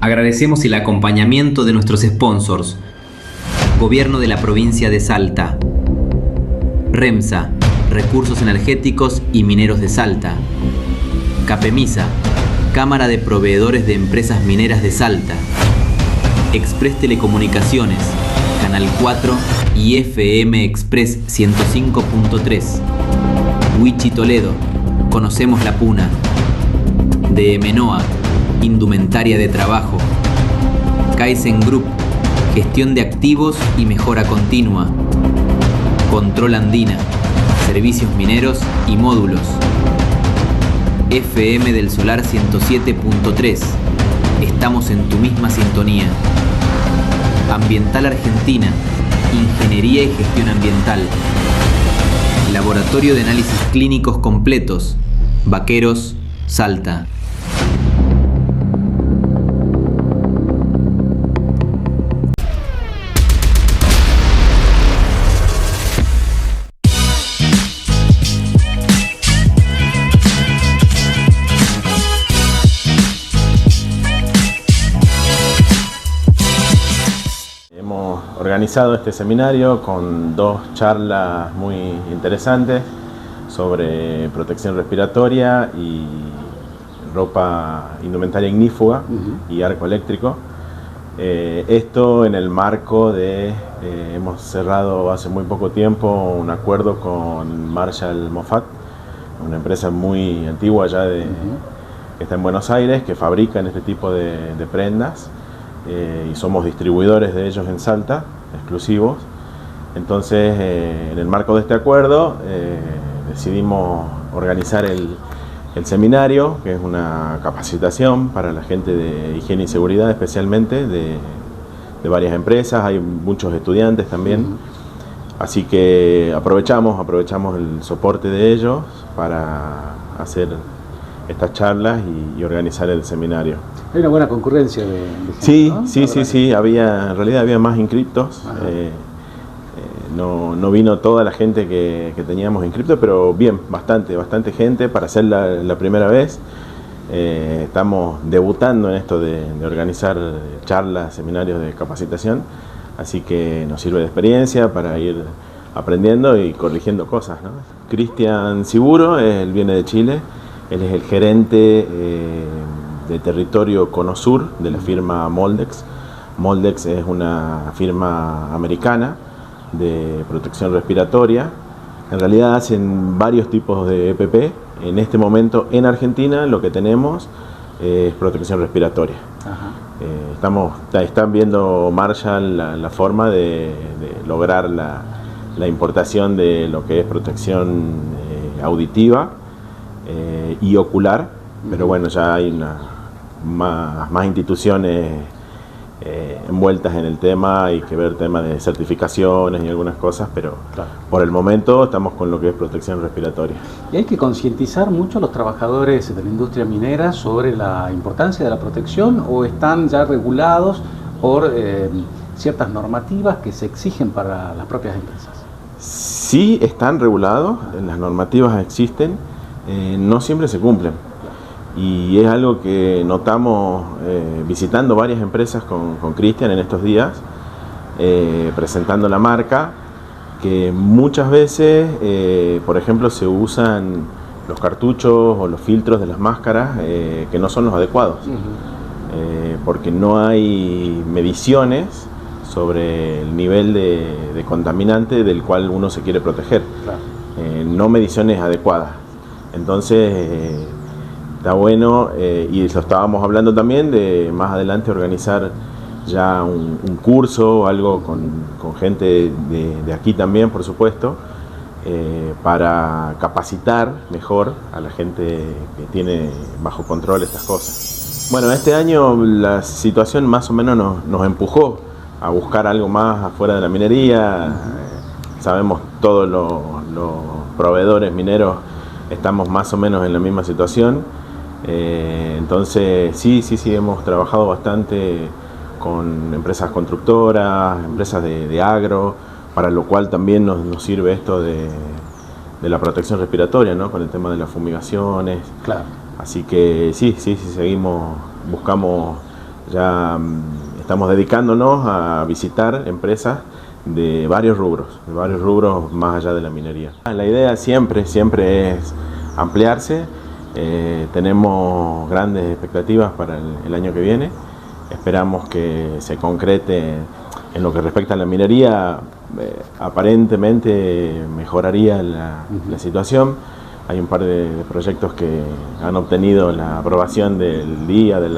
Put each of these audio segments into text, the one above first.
Agradecemos el acompañamiento de nuestros sponsors. Gobierno de la provincia de Salta. REMSA, Recursos Energéticos y Mineros de Salta. Capemisa, Cámara de Proveedores de Empresas Mineras de Salta. Express Telecomunicaciones, Canal 4 y FM Express 105.3. Wichi Toledo, Conocemos la Puna. DMNOA, Indumentaria de Trabajo. Kaizen Group, Gestión de Activos y Mejora Continua. Control Andina, Servicios Mineros y Módulos. FM del Solar 107.3. Estamos en tu misma sintonía. Ambiental Argentina, Ingeniería y Gestión Ambiental. Laboratorio de Análisis Clínicos Completos, Vaqueros, Salta. Organizado este seminario con dos charlas muy interesantes sobre protección respiratoria y ropa indumentaria ignífuga y arco eléctrico. Esto en el marco de, hemos cerrado hace muy poco tiempo un acuerdo con Marshall Moffat, una empresa muy antigua ya que está en Buenos Aires, que fabrican este tipo de prendas. Y somos distribuidores de ellos en Salta, exclusivos. Entonces, en el marco de este acuerdo, decidimos organizar el seminario, que es una capacitación para la gente de higiene y seguridad, especialmente de varias empresas. Hay muchos estudiantes también. Así que aprovechamos el soporte de ellos para hacer estas charlas y organizar el seminario. Hay una buena concurrencia de gente, sí, ¿no? Sí, en realidad había más inscriptos. No vino toda la gente que teníamos inscriptos, pero bien, bastante gente para hacer la primera vez. Estamos debutando en esto de organizar charlas, seminarios de capacitación, así que nos sirve de experiencia para ir aprendiendo y corrigiendo cosas, ¿no? Cristian Siburo, él viene de Chile, él es el gerente de territorio Conosur de la firma Moldex. Moldex es una firma americana de protección respiratoria. En realidad hacen varios tipos de EPP. En este momento en Argentina lo que tenemos es protección respiratoria. Están viendo Marshall la forma de lograr la importación de lo que es protección auditiva y ocular, pero bueno, ya hay más instituciones envueltas en el tema. Hay que ver temas de certificaciones y algunas cosas, pero claro, por el momento estamos con lo que es protección respiratoria. Y hay que concientizar mucho a los trabajadores de la industria minera sobre la importancia de la protección, o están ya regulados por ciertas normativas que se exigen para las propias empresas. Sí, están regulados, las normativas existen, no siempre se cumplen. Y es algo que notamos visitando varias empresas con Cristian en estos días, presentando la marca, que muchas veces, por ejemplo, se usan los cartuchos o los filtros de las máscaras que no son los adecuados, porque no hay mediciones sobre el nivel de contaminante del cual uno se quiere proteger, claro. No mediciones adecuadas. Entonces, está bueno, y lo estábamos hablando también de más adelante organizar ya un curso o algo con gente de aquí también, por supuesto, para capacitar mejor a la gente que tiene bajo control estas cosas. Bueno, este año la situación más o menos nos empujó a buscar algo más afuera de la minería. Sabemos todos los proveedores mineros estamos más o menos en la misma situación. Entonces sí, hemos trabajado bastante con empresas constructoras, empresas de agro, para lo cual también nos sirve esto de la protección respiratoria, ¿no? Con el tema de las fumigaciones. Claro. Así que sí, buscamos ya estamos dedicándonos a visitar empresas de varios rubros más allá de la minería. La idea siempre es ampliarse. Tenemos grandes expectativas para el año que viene. Esperamos que se concrete en lo que respecta a la minería. Aparentemente mejoraría la situación. Hay un par de proyectos que han obtenido la aprobación del día del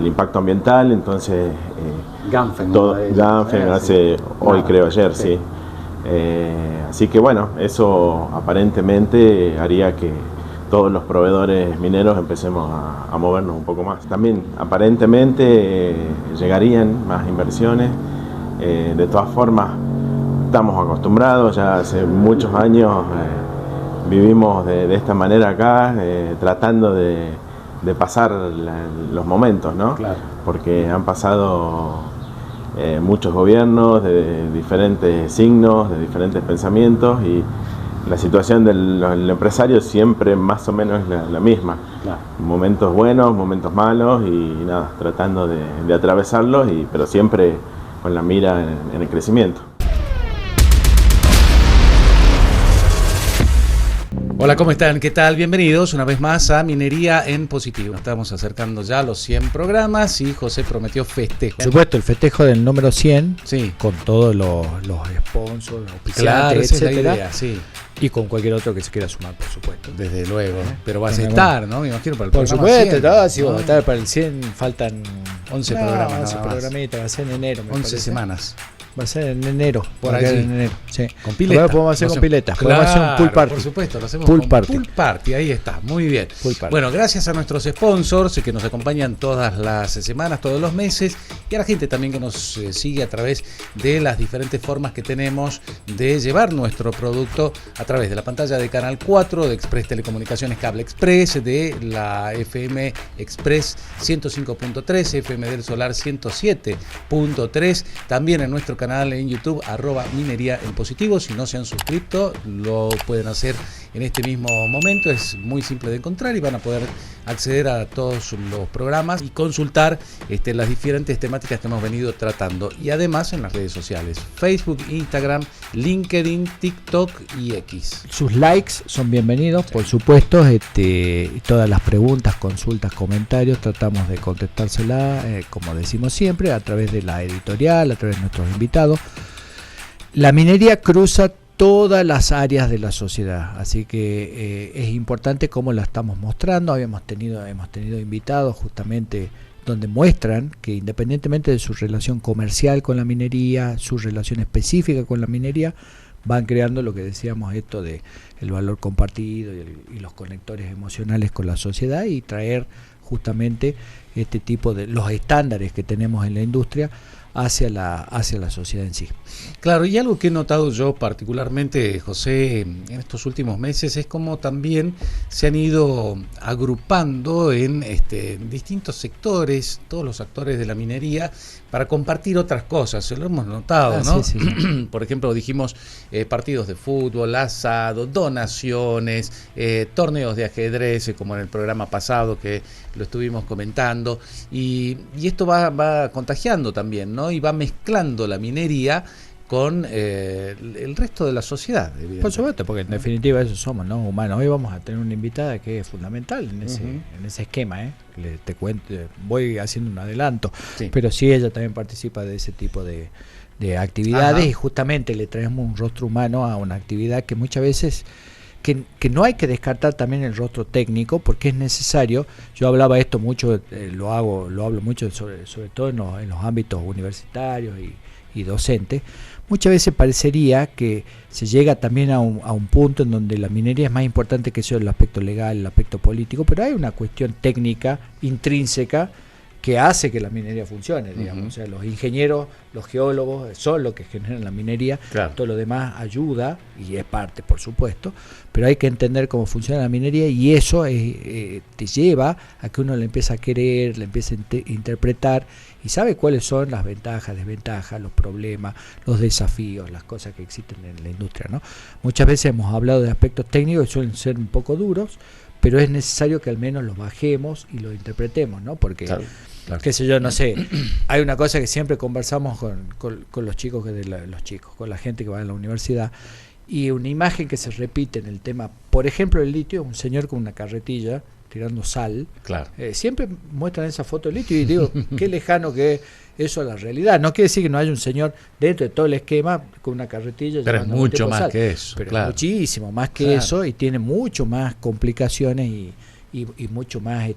impacto ambiental, entonces Ganfeng hace hoy, creo ayer, sí. Así que bueno, eso aparentemente haría que todos los proveedores mineros empecemos a movernos un poco más. También aparentemente llegarían más inversiones. De todas formas, estamos acostumbrados, ya hace muchos años vivimos de esta manera acá, tratando de pasar los momentos, ¿no? Claro. Porque han pasado muchos gobiernos de diferentes signos, de diferentes pensamientos, y la situación del empresario siempre más o menos es la misma. Claro. Momentos buenos, momentos malos, y nada, tratando de atravesarlos, pero siempre con la mira en el crecimiento. Hola, ¿cómo están? ¿Qué tal? Bienvenidos una vez más a Minería en Positivo. Nos estamos acercando ya a los 100 programas y José prometió festejo. Por supuesto, el festejo del número 100, sí, con todos los sponsors, los auspiciantes, claro, etcétera. Sí. Y con cualquier otro que se quiera sumar, por supuesto. Desde luego, pero vas a estar, ¿no? Me imagino para el por programa supuesto, 100, ¿no? Si vamos a estar para el 100, faltan 11 programas. 11 programitas, va a ser en enero. 11 semanas. Va a ser en enero. Por ahí. En enero, sí. Con pileta. Ahora podemos hacer con pileta. Claro, podemos hacer un pool party. Por supuesto, lo hacemos pool con party. Pool party, ahí está, muy bien. Bueno, gracias a nuestros sponsors que nos acompañan todas las semanas, todos los meses, y a la gente también que nos sigue a través de las diferentes formas que tenemos de llevar nuestro producto a través de la pantalla de Canal 4, de Express Telecomunicaciones Cable Express, de la FM Express 105.3, FM del Solar 107.3, también en nuestro canal en YouTube, @Minería en Positivo. Si no se han suscrito, lo pueden hacer en este mismo momento. Es muy simple de encontrar y van a poder acceder a todos los programas y consultar las diferentes temáticas que hemos venido tratando. Y además en las redes sociales: Facebook, Instagram, LinkedIn, TikTok y X. Sus likes son bienvenidos, por supuesto. Todas las preguntas, consultas, comentarios, tratamos de contestárselas, como decimos siempre, a través de la editorial, a través de nuestros invitados. La minería cruza todas las áreas de la sociedad, así que es importante cómo la estamos mostrando. Hemos tenido invitados justamente donde muestran que independientemente de su relación comercial con la minería, su relación específica con la minería, van creando lo que decíamos, esto de el valor compartido y los conectores emocionales con la sociedad, y traer justamente este tipo de los estándares que tenemos en la industria hacia la sociedad en sí. Claro, y algo que he notado yo particularmente, José, en estos últimos meses, es como también se han ido agrupando en distintos sectores, todos los actores de la minería, para compartir otras cosas. Lo hemos notado, ¿no? Sí. Por ejemplo, dijimos partidos de fútbol, asado, donaciones, torneos de ajedrez, como en el programa pasado que lo estuvimos comentando, y esto va contagiando también, ¿no? Y va mezclando la minería con el resto de la sociedad, por supuesto, porque en definitiva eso somos, ¿no? Humanos. Hoy vamos a tener una invitada que es fundamental en ese esquema, te cuento, voy haciendo un adelanto, sí. Pero sí, ella también participa de ese tipo de actividades. Ajá. Y justamente le traemos un rostro humano a una actividad que muchas veces que no hay que descartar también el rostro técnico, porque es necesario. Yo hablaba esto mucho, lo hablo mucho sobre todo en los ámbitos universitarios y docentes. Muchas veces parecería que se llega también a un punto en donde la minería es más importante que eso, el aspecto legal, el aspecto político, pero hay una cuestión técnica intrínseca que hace que la minería funcione, digamos. O sea, los ingenieros, los geólogos son los que generan la minería. Claro. Todo lo demás ayuda, y es parte, por supuesto, pero hay que entender cómo funciona la minería, y eso te lleva a que uno le empiece a querer, le empiece a interpretar, y sabe cuáles son las ventajas, desventajas, los problemas, los desafíos, las cosas que existen en la industria, ¿no? Muchas veces hemos hablado de aspectos técnicos que suelen ser un poco duros, pero es necesario que al menos los bajemos y los interpretemos, ¿no? Porque claro, Claro. Qué sé yo, no sé. Hay una cosa que siempre conversamos con los chicos, con la gente que va a la universidad, y una imagen que se repite en el tema, por ejemplo, el litio, un señor con una carretilla tirando sal. Claro. Siempre muestran esa foto del litio y digo, qué lejano que es eso a la realidad. No quiere decir que no haya un señor dentro de todo el esquema con una carretilla. Pero es mucho más que eso. Pero claro. es muchísimo más que eso, y tiene mucho más complicaciones y mucho más,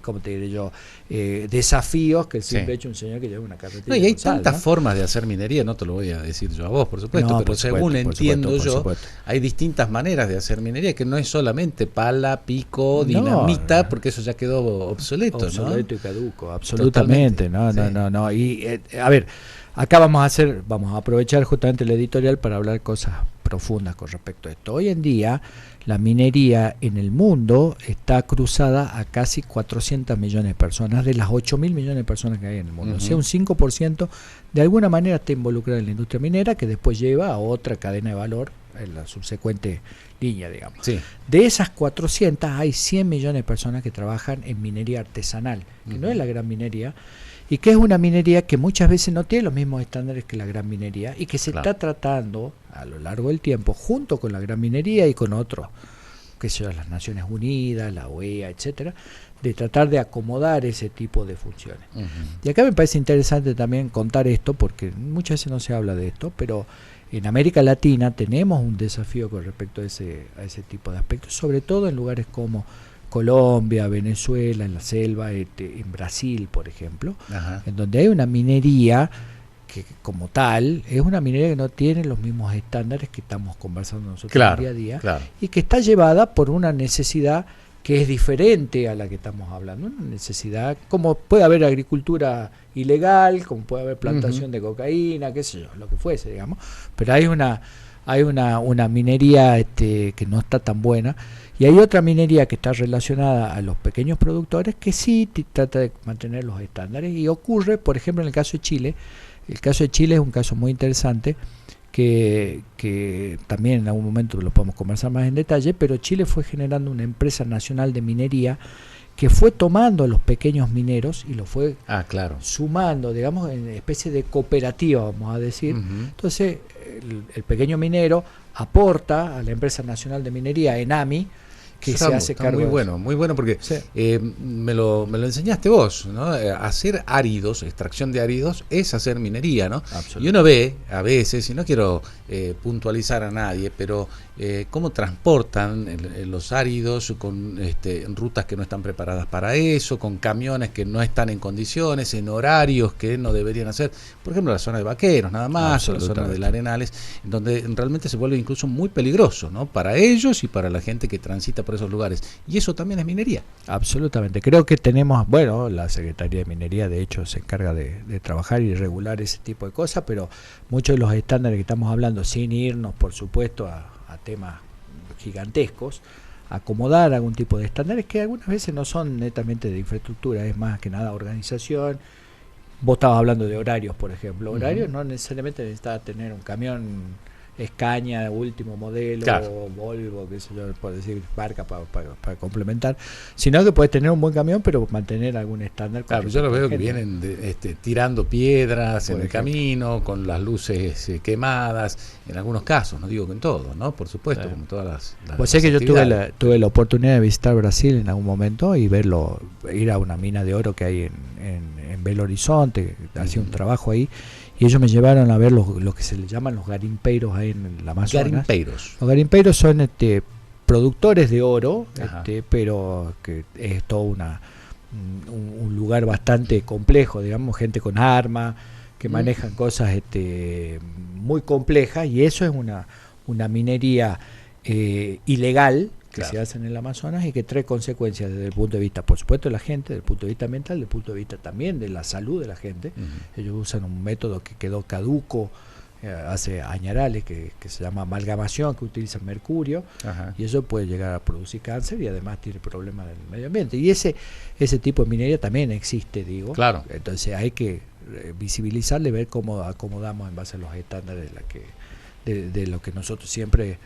¿cómo te diré yo? Desafíos que el simple hecho de un señor que lleva una carretilla. No, y hay sal, tantas ¿no? formas de hacer minería, no te lo voy a decir yo a vos, por supuesto, pero según entiendo yo, hay distintas maneras de hacer minería, que no es solamente pala, pico, dinamita, porque eso ya quedó obsoleto, y caduco, absolutamente. No. Y a ver, acá vamos a aprovechar justamente el editorial para hablar cosas profundas con respecto a esto. Hoy en día la minería en el mundo está cruzada a casi 400 millones de personas, de las 8.000 millones de personas que hay en el mundo. O sea, un 5% de alguna manera está involucrado en la industria minera, que después lleva a otra cadena de valor en la subsecuente línea, digamos. Sí. De esas 400 hay 100 millones de personas que trabajan en minería artesanal, que no es la gran minería, y que es una minería que muchas veces no tiene los mismos estándares que la gran minería, y que se está tratando a lo largo del tiempo, junto con la gran minería y con otros, que son las Naciones Unidas, la OEA, etcétera, de tratar de acomodar ese tipo de funciones. Y acá me parece interesante también contar esto, porque muchas veces no se habla de esto, pero en América Latina tenemos un desafío con respecto a ese tipo de aspectos, sobre todo en lugares como Colombia, Venezuela, en la selva, en Brasil, por ejemplo, en donde hay una minería que como tal es una minería que no tiene los mismos estándares que estamos conversando nosotros día a día, y que está llevada por una necesidad que es diferente a la que estamos hablando, una necesidad, como puede haber agricultura ilegal, como puede haber plantación de cocaína, qué sé yo, lo que fuese, digamos, pero hay una minería que no está tan buena. Y hay otra minería que está relacionada a los pequeños productores que sí trata de mantener los estándares, y ocurre, por ejemplo, en el caso de Chile. El caso de Chile es un caso muy interesante que también en algún momento lo podemos conversar más en detalle, pero Chile fue generando una empresa nacional de minería que fue tomando a los pequeños mineros y lo fue sumando, digamos, en especie de cooperativa, vamos a decir. Entonces, el pequeño minero aporta a la empresa nacional de minería, ENAMI, que se hace cargo. Muy bueno porque me lo enseñaste vos, ¿no? Hacer áridos, extracción de áridos, es hacer minería, ¿no? Y uno ve a veces, y no quiero puntualizar a nadie, pero cómo transportan los áridos con rutas que no están preparadas para eso, con camiones que no están en condiciones, en horarios que no deberían hacer, por ejemplo la zona de Vaqueros nada más, o la zona del Arenales, donde realmente se vuelve incluso muy peligroso, ¿no? Para ellos y para la gente que transita por esos lugares, y eso también es minería. Absolutamente, creo que tenemos, la Secretaría de Minería de hecho se encarga de trabajar y regular ese tipo de cosas, pero muchos de los estándares que estamos hablando, sin irnos por supuesto a temas gigantescos, acomodar algún tipo de estándares que algunas veces no son netamente de infraestructura, es más que nada organización. Vos estabas hablando de horarios, por ejemplo. Horarios no necesariamente necesitas tener un camión Escaña, último modelo, Volvo, qué sé yo, por decir, marca para complementar, sino que puedes tener un buen camión, pero mantener algún estándar. Claro, yo lo veo que vienen tirando piedras en el camino, con las luces quemadas, en algunos casos, no digo que en todos, ¿no? Por supuesto, como todas las pues sé que yo tuve la oportunidad de visitar Brasil en algún momento y ir a una mina de oro que hay en Belo Horizonte, hacía un trabajo ahí. Y ellos me llevaron a ver lo que se le llaman los garimpeiros ahí en el Amazonas. Garimpeiros. Los garimpeiros son productores de oro, pero que es todo un lugar bastante complejo, digamos, gente con armas, que manejan cosas muy complejas, y eso es una minería ilegal que se hace en el Amazonas y que trae consecuencias desde el punto de vista, por supuesto, de la gente, desde el punto de vista mental, desde el punto de vista también de la salud de la gente. Ellos usan un método que quedó caduco hace añarales, que se llama amalgamación, que utiliza mercurio, y eso puede llegar a producir cáncer y además tiene problemas del medio ambiente. Y ese tipo de minería también existe, digo. Claro. Entonces hay que visibilizarle, ver cómo acomodamos en base a los estándares de lo que nosotros siempre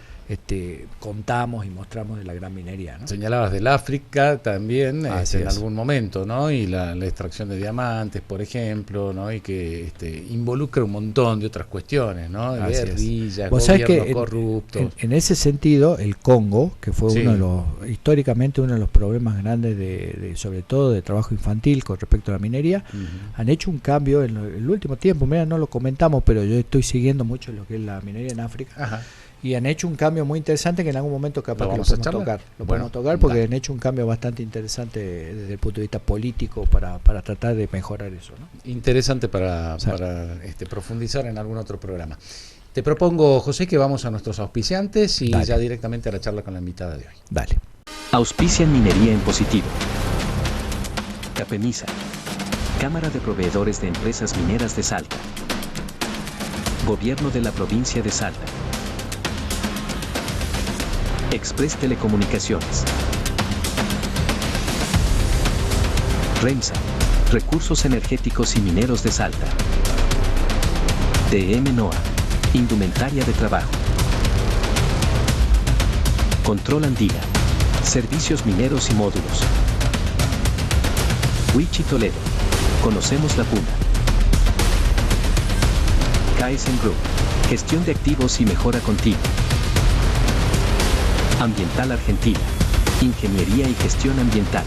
contamos y mostramos de la gran minería, ¿no? Señalabas del África también en es. algún momento, ¿no? Y la extracción de diamantes, por ejemplo, ¿no? Y que involucra un montón de otras cuestiones, ¿no? Guerrillas, gobiernos corruptos. En ese sentido, el Congo, que fue históricamente uno de los problemas grandes sobre todo de trabajo infantil con respecto a la minería, han hecho un cambio en el último tiempo. Mira, no lo comentamos, pero yo estoy siguiendo mucho lo que es la minería en África. Ajá. Y han hecho un cambio muy interesante que en algún momento capaz que lo podemos tocar porque han hecho un cambio bastante interesante desde el punto de vista político para tratar de mejorar eso, ¿no? Interesante para profundizar en algún otro programa. Te propongo, José, que vamos a nuestros auspiciantes y ya directamente a la charla con la invitada de hoy. Dale. Auspician Minería en Positivo. Capemisa, Cámara de Proveedores de Empresas Mineras de Salta. Gobierno de la Provincia de Salta. Express Telecomunicaciones. REMSA, Recursos Energéticos y Mineros de Salta. DM NOA, Indumentaria de Trabajo. Control Andina, Servicios Mineros y Módulos. Wichi Toledo, conocemos la puna. Kaizen Group, Gestión de Activos y Mejora Continua. Ambiental Argentina, Ingeniería y Gestión Ambiental.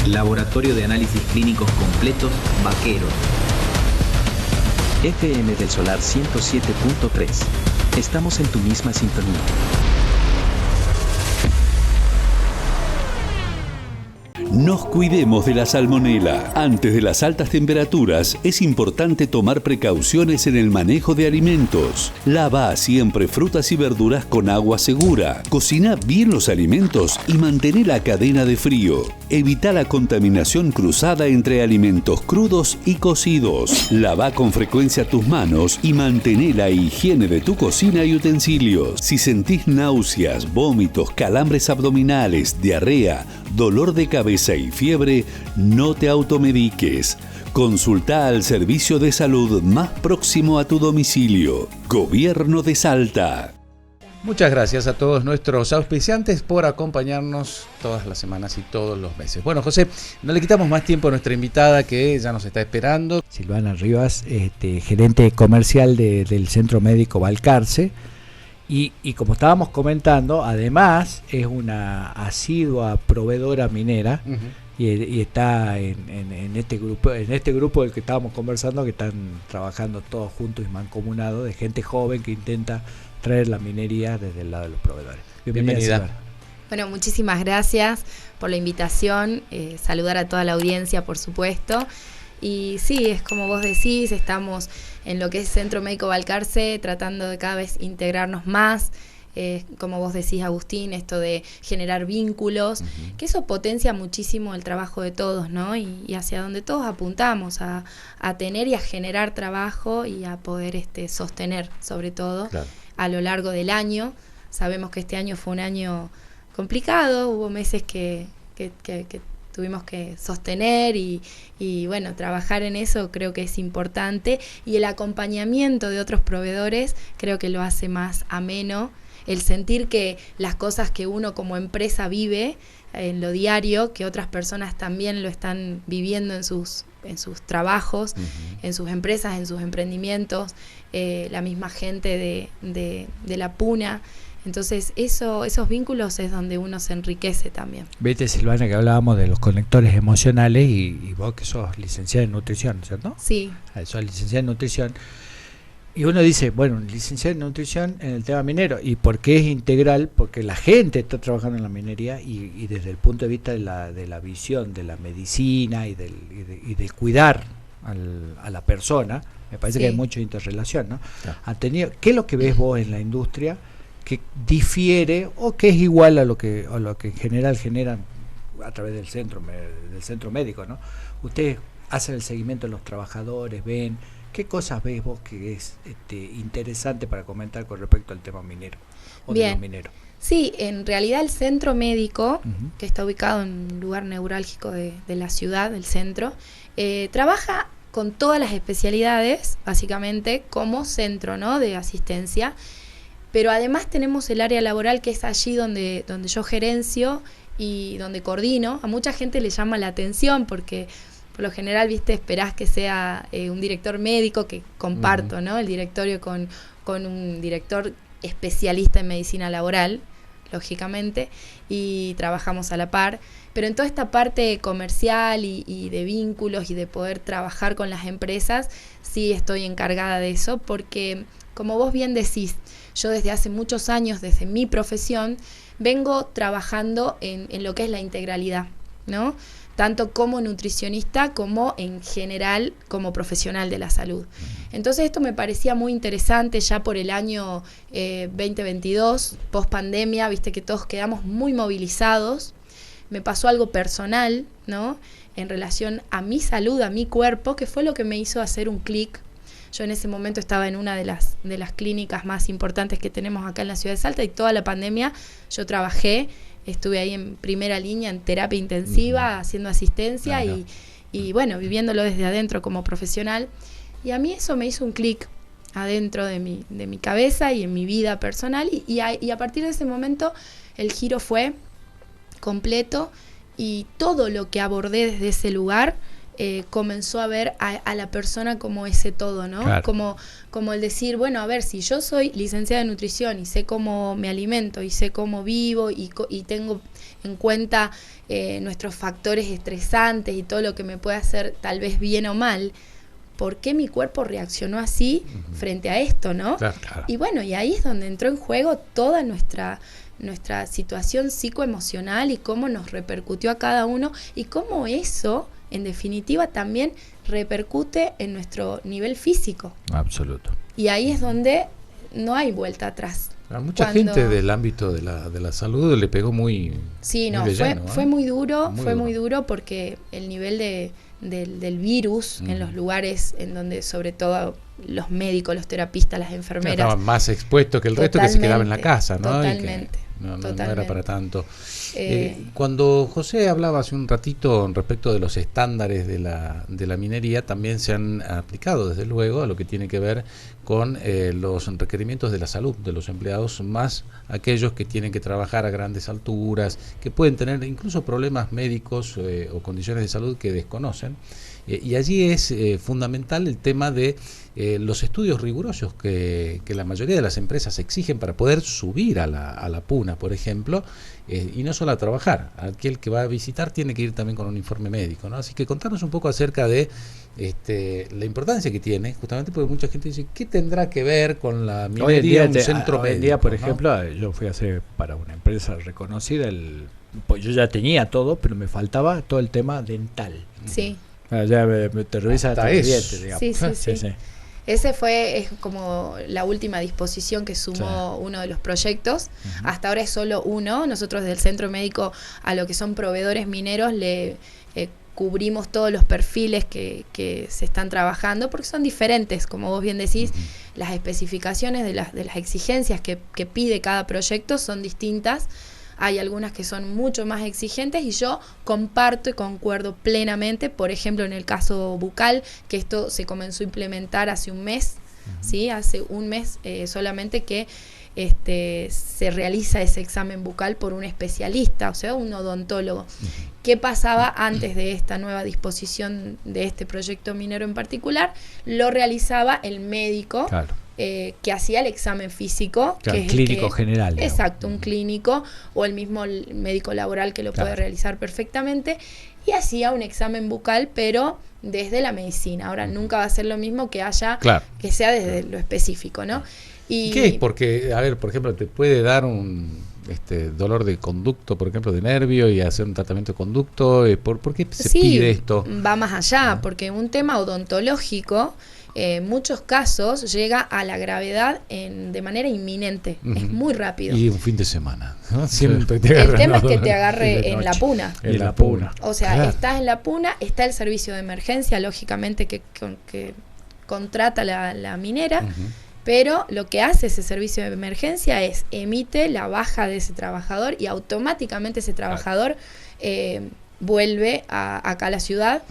Laboratorio de Análisis Clínicos Completos, Vaqueros. FM del Solar 107.3. Estamos en tu misma sintonía. Nos cuidemos de la salmonela. Antes de las altas temperaturas, es importante tomar precauciones en el manejo de alimentos. Lava siempre frutas y verduras con agua segura. Cocina bien los alimentos y mantén la cadena de frío. Evita la contaminación cruzada entre alimentos crudos y cocidos. Lava con frecuencia tus manos y mantén la higiene de tu cocina y utensilios. Si sentís náuseas, vómitos, calambres abdominales, diarrea, dolor de cabeza y fiebre, no te automediques. Consulta al servicio de salud más próximo a tu domicilio. Gobierno de Salta. Muchas gracias a todos nuestros auspiciantes por acompañarnos todas las semanas y todos los meses. Bueno, José, no le quitamos más tiempo a nuestra invitada que ya nos está esperando. Silvana Rivas, gerente comercial del Centro Médico Balcarce. Y como estábamos comentando, además es una asidua proveedora minera. Y está en este grupo del que estábamos conversando, que están trabajando todos juntos y mancomunados, de gente joven que intenta traer la minería desde el lado de los proveedores. Bienvenida. Bueno, muchísimas gracias por la invitación, saludar a toda la audiencia, por supuesto. Y sí, es como vos decís, estamos en lo que es Centro Médico Balcarce tratando de cada vez integrarnos más. Como vos decís, Agustín, esto de generar vínculos, que eso potencia muchísimo el trabajo de todos, ¿no? Y hacia donde todos apuntamos, a tener y a generar trabajo y a poder sostener, sobre todo, a lo largo del año. Sabemos que este año fue un año complicado, hubo meses que tuvimos que sostener y bueno, trabajar en eso creo que es importante, y el acompañamiento de otros proveedores creo que lo hace más ameno, el sentir que las cosas que uno como empresa vive en lo diario, que otras personas también lo están viviendo en sus trabajos, en sus empresas, en sus emprendimientos, la misma gente de la puna. Entonces esos vínculos es donde uno se enriquece también. Viste, Silvana, que hablábamos de los conectores emocionales y vos que sos licenciada en nutrición, ¿cierto? Sí. Sos licenciada en nutrición. Y uno dice, bueno, licenciada en nutrición en el tema minero. ¿Y por qué es integral? Porque la gente está trabajando en la minería y desde el punto de vista de la visión de la medicina y del cuidar a la persona, me parece que hay mucha interrelación, ¿no? ¿Qué es lo que ves vos en la industria que difiere o que es igual a lo que en general generan a través del centro médico, ¿no? Ustedes hacen el seguimiento de los trabajadores, ven qué cosas ves vos que es interesante para comentar con respecto al tema minero o de los mineros. Sí, en realidad el centro médico, que está ubicado en un lugar neurálgico de la ciudad, del centro, trabaja con todas las especialidades, básicamente, como centro, ¿no?, de asistencia. Pero además tenemos el área laboral, que es allí donde yo gerencio y donde coordino. A mucha gente le llama la atención porque por lo general, viste, esperás que sea un director médico, que comparto, ¿no?, el directorio con un director especialista en medicina laboral, lógicamente, y trabajamos a la par. Pero en toda esta parte comercial y de vínculos y de poder trabajar con las empresas, sí estoy encargada de eso, porque como vos bien decís, yo desde hace muchos años, desde mi profesión, vengo trabajando en lo que es la integralidad, ¿no?, tanto como nutricionista como en general como profesional de la salud. Entonces esto me parecía muy interesante ya por el año 2022, post pandemia, viste que todos quedamos muy movilizados. Me pasó algo personal, ¿no?, en relación a mi salud, a mi cuerpo, que fue lo que me hizo hacer un clic. Yo en ese momento estaba en una de las clínicas más importantes que tenemos acá en la ciudad de Salta, y toda la pandemia yo trabajé, estuve ahí en primera línea en terapia intensiva, haciendo asistencia, claro, y bueno, viviéndolo desde adentro como profesional. Y a mí eso me hizo un clic adentro de mi cabeza y en mi vida personal, y a partir de ese momento el giro fue completo, y todo lo que abordé desde ese lugar comenzó a ver a la persona como ese todo, ¿no? Claro. Como el decir, bueno, a ver, si yo soy licenciada en nutrición y sé cómo me alimento y sé cómo vivo y tengo en cuenta nuestros factores estresantes y todo lo que me puede hacer tal vez bien o mal, ¿por qué mi cuerpo reaccionó así frente a esto, no? Claro, claro. Y bueno, y ahí es donde entró en juego toda nuestra situación psicoemocional y cómo nos repercutió a cada uno, y cómo eso, en definitiva, también repercute en nuestro nivel físico. Absoluto. Y ahí es donde no hay vuelta atrás. A mucha gente del ámbito de la salud le pegó muy... Sí, no, fue muy duro, muy duro porque el nivel del virus en los lugares en donde sobre todo los médicos, los terapistas, las enfermeras... Estaban más expuestos que el resto, que se quedaba en la casa, ¿no? Totalmente. No era para tanto. Cuando José hablaba hace un ratito respecto de los estándares de la minería, también se han aplicado, desde luego, a lo que tiene que ver con los requerimientos de la salud de los empleados, más aquellos que tienen que trabajar a grandes alturas, que pueden tener incluso problemas médicos o condiciones de salud que desconocen. Y allí es fundamental el tema de los estudios rigurosos que la mayoría de las empresas exigen para poder subir a la puna, por ejemplo, y no solo a trabajar. Aquel que va a visitar tiene que ir también con un informe médico, ¿no? Así que contanos un poco acerca de la importancia que tiene, justamente porque mucha gente dice, ¿qué tendrá que ver con la minería un centro médico? Hoy en día, por ejemplo, yo fui a hacer para una empresa reconocida, pues yo ya tenía todo, pero me faltaba todo el tema dental. Sí. Ya te revisa hasta los dientes, digamos. Sí. Ese es como la última disposición que sumó uno de los proyectos. Hasta ahora es solo uno. Nosotros del centro médico a lo que son proveedores mineros le cubrimos todos los perfiles que se están trabajando, porque son diferentes, como vos bien decís. Las especificaciones de las exigencias que pide cada proyecto son distintas. Hay algunas que son mucho más exigentes y yo comparto y concuerdo plenamente. Por ejemplo, en el caso bucal, que esto se comenzó a implementar hace un mes, ¿sí? Hace un mes solamente que se realiza ese examen bucal por un especialista, o sea, un odontólogo. ¿Qué pasaba antes de esta nueva disposición de este proyecto minero en particular? Lo realizaba el médico. Claro. Que hacía el examen físico, claro, que es clínico general. Exacto, un clínico o el mismo médico laboral que lo puede realizar perfectamente, y hacía un examen bucal, pero desde la medicina. Ahora nunca va a ser lo mismo que que sea desde lo específico, ¿no? ¿Y qué es? Porque, a ver, por ejemplo, te puede dar un dolor de conducto, por ejemplo, de nervio, y hacer un tratamiento de conducto. ¿Por qué se pide esto? Va más allá, porque un tema odontológico, en muchos casos llega a la gravedad de manera inminente, es muy rápido. Y un fin de semana, ¿no? Siempre te agarra. El tema es que te agarre en la puna. En la puna. O sea, estás en la puna, está el servicio de emergencia, lógicamente, que contrata la minera. Pero lo que hace ese servicio de emergencia es emite la baja de ese trabajador, y automáticamente ese trabajador vuelve acá a la ciudad.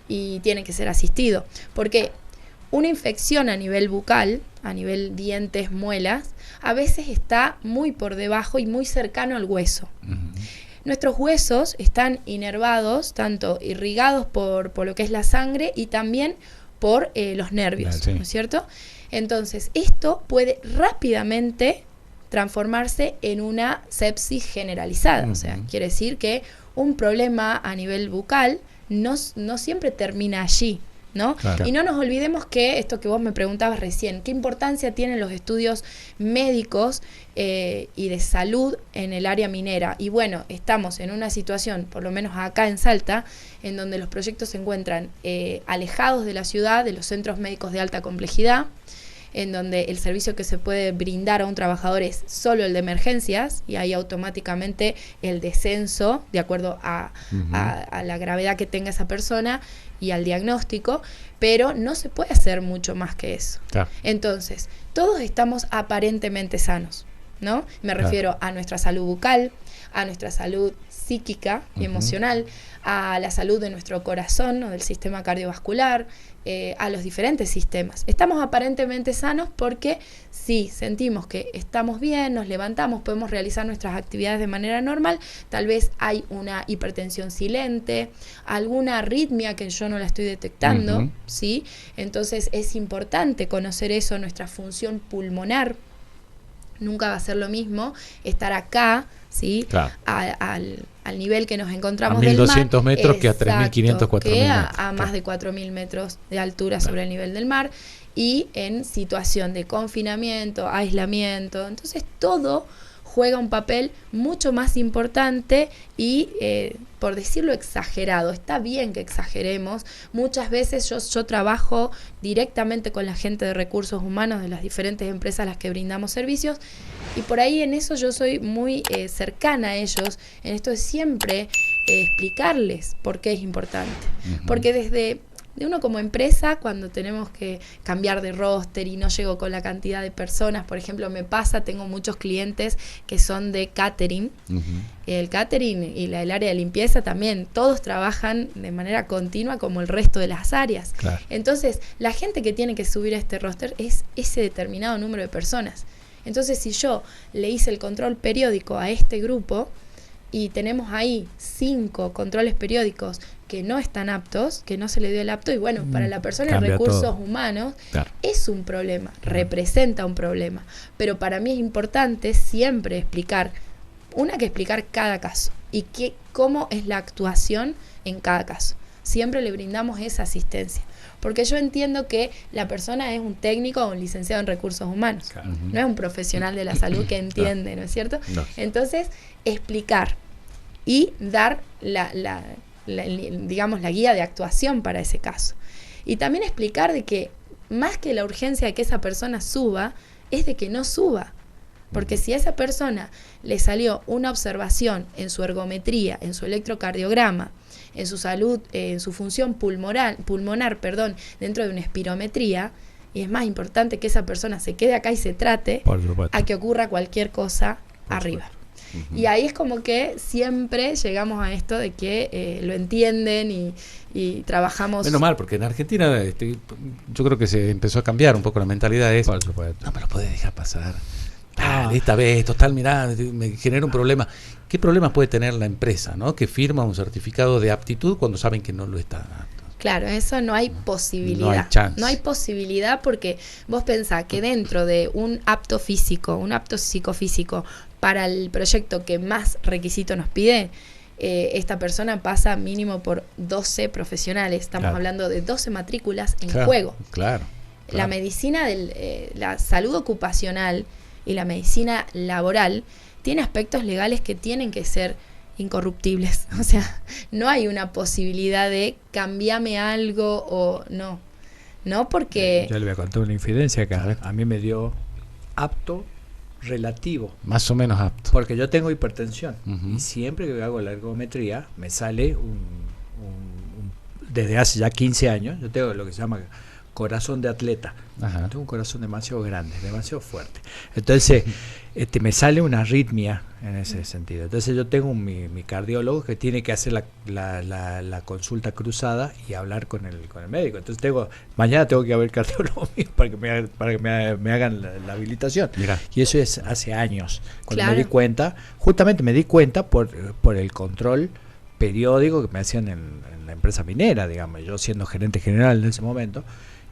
y tiene que ser asistido. Porque una infección a nivel bucal, a nivel dientes, muelas, a veces está muy por debajo y muy cercano al hueso. Nuestros huesos están inervados, tanto irrigados por lo que es la sangre y también por los nervios, sí. ¿no es cierto? Entonces, esto puede rápidamente transformarse en una sepsis generalizada. O sea, quiere decir que un problema a nivel bucal no siempre termina allí, ¿no? Claro. Y no nos olvidemos que esto que vos me preguntabas recién, ¿qué importancia tienen los estudios médicos y de salud en el área minera? Y bueno, estamos en una situación, por lo menos acá en Salta, en donde los proyectos se encuentran alejados de la ciudad, de los centros médicos de alta complejidad, en donde el servicio que se puede brindar a un trabajador es solo el de emergencias, y ahí automáticamente el descenso, de acuerdo a la gravedad que tenga esa persona y al diagnóstico, pero no se puede hacer mucho más que eso. Claro. Entonces, todos estamos aparentemente sanos, ¿no? Me refiero a nuestra salud bucal, a nuestra salud psíquica y emocional, a la salud de nuestro corazón o del sistema cardiovascular, a los diferentes sistemas. Estamos aparentemente sanos porque si sentimos que estamos bien, nos levantamos, podemos realizar nuestras actividades de manera normal, tal vez hay una hipertensión silente, alguna arritmia que yo no la estoy detectando, ¿sí? Entonces es importante conocer eso, nuestra función pulmonar. Nunca va a ser lo mismo estar acá, ¿sí? Claro. Al nivel que nos encontramos a 1.200 del mar, metros que a 3.500, 4.000 que a más de 4.000 metros de altura sobre el nivel del mar, y en situación de confinamiento, aislamiento. Entonces todo juega un papel mucho más importante y, por decirlo, exagerado. Está bien que exageremos. Muchas veces yo trabajo directamente con la gente de recursos humanos de las diferentes empresas a las que brindamos servicios, y por ahí en eso yo soy muy cercana a ellos, en esto de siempre explicarles por qué es importante. Porque desde uno como empresa, cuando tenemos que cambiar de roster y no llego con la cantidad de personas, por ejemplo, me pasa, tengo muchos clientes que son de catering, el catering y el área de limpieza también, todos trabajan de manera continua como el resto de las áreas. Claro. Entonces, la gente que tiene que subir a este roster es ese determinado número de personas. Entonces, si yo le hice el control periódico a este grupo y tenemos ahí 5 controles periódicos que no están aptos, que no se le dio el apto, y bueno, para la persona de recursos humanos, claro, es un problema, representa un problema. Pero para mí es importante siempre explicar cada caso y cómo es la actuación en cada caso. Siempre le brindamos esa asistencia. Porque yo entiendo que la persona es un técnico o un licenciado en recursos humanos, claro, no es un profesional de la salud que entiende, ¿no es cierto? No. Entonces, explicar y dar digamos, la guía de actuación para ese caso. Y también explicar de que más que la urgencia de que esa persona suba, es de que no suba. Porque si a esa persona le salió una observación en su ergometría, en su electrocardiograma, en su salud, en su función pulmonar, dentro de una espirometría, y es más importante que esa persona se quede acá y se trate a que ocurra cualquier cosa arriba. Y ahí es como que siempre llegamos a esto de que lo entienden y trabajamos. Menos mal, porque en Argentina yo creo que se empezó a cambiar un poco la mentalidad de eso. No me lo podés dejar pasar. Esta vez, total, mirá, me genera un problema. ¿Qué problemas puede tener la empresa, ¿no? Que firma un certificado de aptitud cuando saben que no lo está dando? Claro, eso no hay posibilidad. No hay chance. No hay posibilidad, porque vos pensás que dentro de un apto físico, un apto psicofísico, para el proyecto que más requisito nos pide, esta persona pasa mínimo por 12 profesionales. Estamos hablando de 12 matrículas en juego. Claro. La medicina, la salud ocupacional y la medicina laboral tiene aspectos legales que tienen que ser incorruptibles. O sea, no hay una posibilidad de cambiarme algo o no. No, porque... Yo le voy a contar una infidencia que a mí me dio apto relativo. Más o menos apto. Porque yo tengo hipertensión. Y siempre que hago la ergometría me sale desde hace ya 15 años, yo tengo lo que se llama corazón de atleta. Ajá. Tengo un corazón demasiado grande, demasiado fuerte. Entonces, me sale una arritmia en ese sentido. Entonces yo tengo mi cardiólogo que tiene que hacer la consulta cruzada y hablar con el médico. Entonces mañana tengo que ir a ver el cardiólogo mío para que me hagan la habilitación. Mirá. Y eso es hace años. Cuando Claro. me di cuenta, justamente me di cuenta por el control periódico que me hacían en la empresa minera, digamos, yo siendo gerente general en ese momento,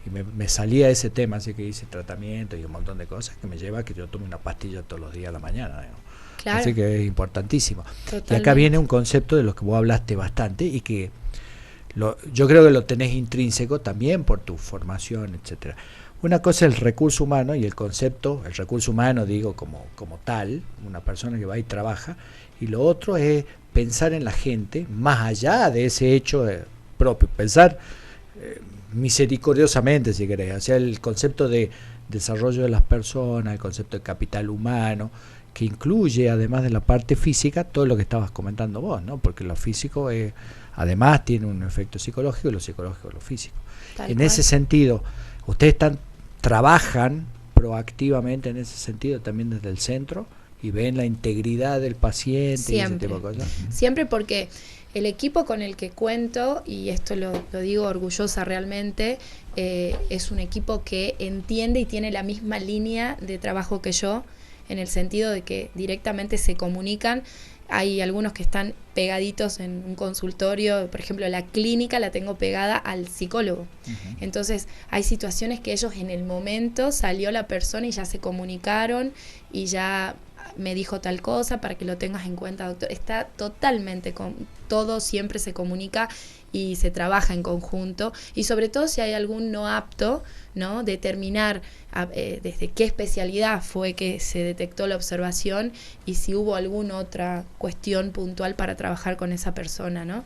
y me salía ese tema, así que hice tratamiento y un montón de cosas que me lleva a que yo tome una pastilla todos los días a la mañana, digamos. Claro. Así que es importantísimo. Totalmente. Y acá viene un concepto de lo que vos hablaste bastante y que yo creo que lo tenés intrínseco también por tu formación, etcétera. Una cosa es el recurso humano y el concepto, el recurso humano digo como tal, una persona que va y trabaja, y lo otro es pensar en la gente más allá de ese hecho propio, pensar misericordiosamente, si querés, o sea, el concepto de desarrollo de las personas, el concepto de capital humano, que incluye, además de la parte física, todo lo que estabas comentando vos, ¿no? Porque lo físico además tiene un efecto psicológico y lo psicológico lo físico. Tal En cual. ese sentido, ustedes trabajan proactivamente en ese sentido también desde el centro y ven la integridad del paciente y ese tipo de cosas. Siempre, porque el equipo con el que cuento, y esto lo digo orgullosa realmente, es un equipo que entiende y tiene la misma línea de trabajo que yo, en el sentido de que directamente se comunican. Hay algunos que están pegaditos en un consultorio, por ejemplo, la clínica la tengo pegada al psicólogo. Entonces, hay situaciones que ellos en el momento salió la persona y ya se comunicaron y ya me dijo tal cosa para que lo tengas en cuenta, doctor. Está totalmente todo, siempre se comunica y se trabaja en conjunto, y sobre todo si hay algún no apto, ¿no? Determinar desde qué especialidad fue que se detectó la observación y si hubo alguna otra cuestión puntual para trabajar con esa persona, ¿no?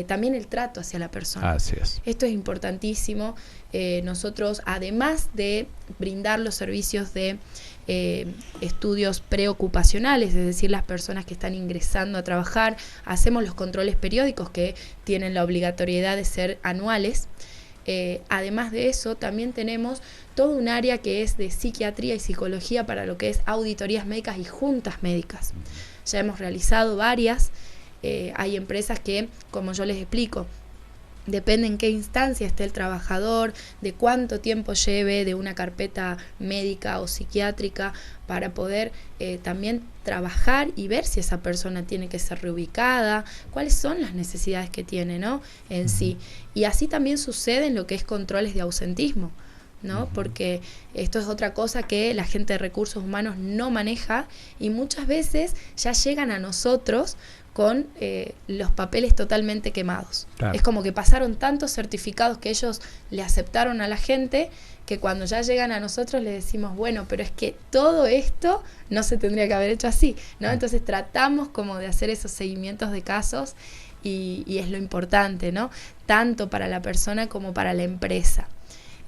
También el trato hacia la persona. Así es. Esto es importantísimo. Nosotros, además de brindar los servicios de estudios preocupacionales, es decir, las personas que están ingresando a trabajar, hacemos los controles periódicos que tienen la obligatoriedad de ser anuales. Además de eso, también tenemos todo un área que es de psiquiatría y psicología para lo que es auditorías médicas y juntas médicas. Ya hemos realizado varias. Hay empresas que, como yo les explico, depende en qué instancia esté el trabajador, de cuánto tiempo lleve de una carpeta médica o psiquiátrica para poder también trabajar y ver si esa persona tiene que ser reubicada, cuáles son las necesidades que tiene, ¿no? En sí. Y así también sucede en lo que es controles de ausentismo, ¿no? Porque esto es otra cosa que la gente de recursos humanos no maneja y muchas veces ya llegan a nosotros con los papeles totalmente quemados. Claro. Es como que pasaron tantos certificados que ellos le aceptaron a la gente, que cuando ya llegan a nosotros le decimos, bueno, pero es que todo esto no se tendría que haber hecho así, ¿no? Entonces tratamos como de hacer esos seguimientos de casos y es lo importante, ¿no? Tanto para la persona como para la empresa.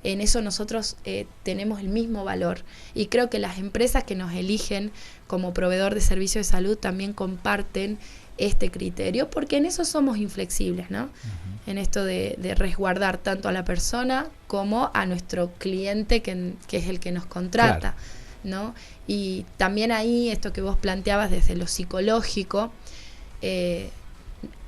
En eso nosotros tenemos el mismo valor, y creo que las empresas que nos eligen como proveedor de servicios de salud también comparten este criterio, porque en eso somos inflexibles, ¿no? En esto de resguardar tanto a la persona como a nuestro cliente que es el que nos contrata, ¿no? Y también ahí, esto que vos planteabas desde lo psicológico,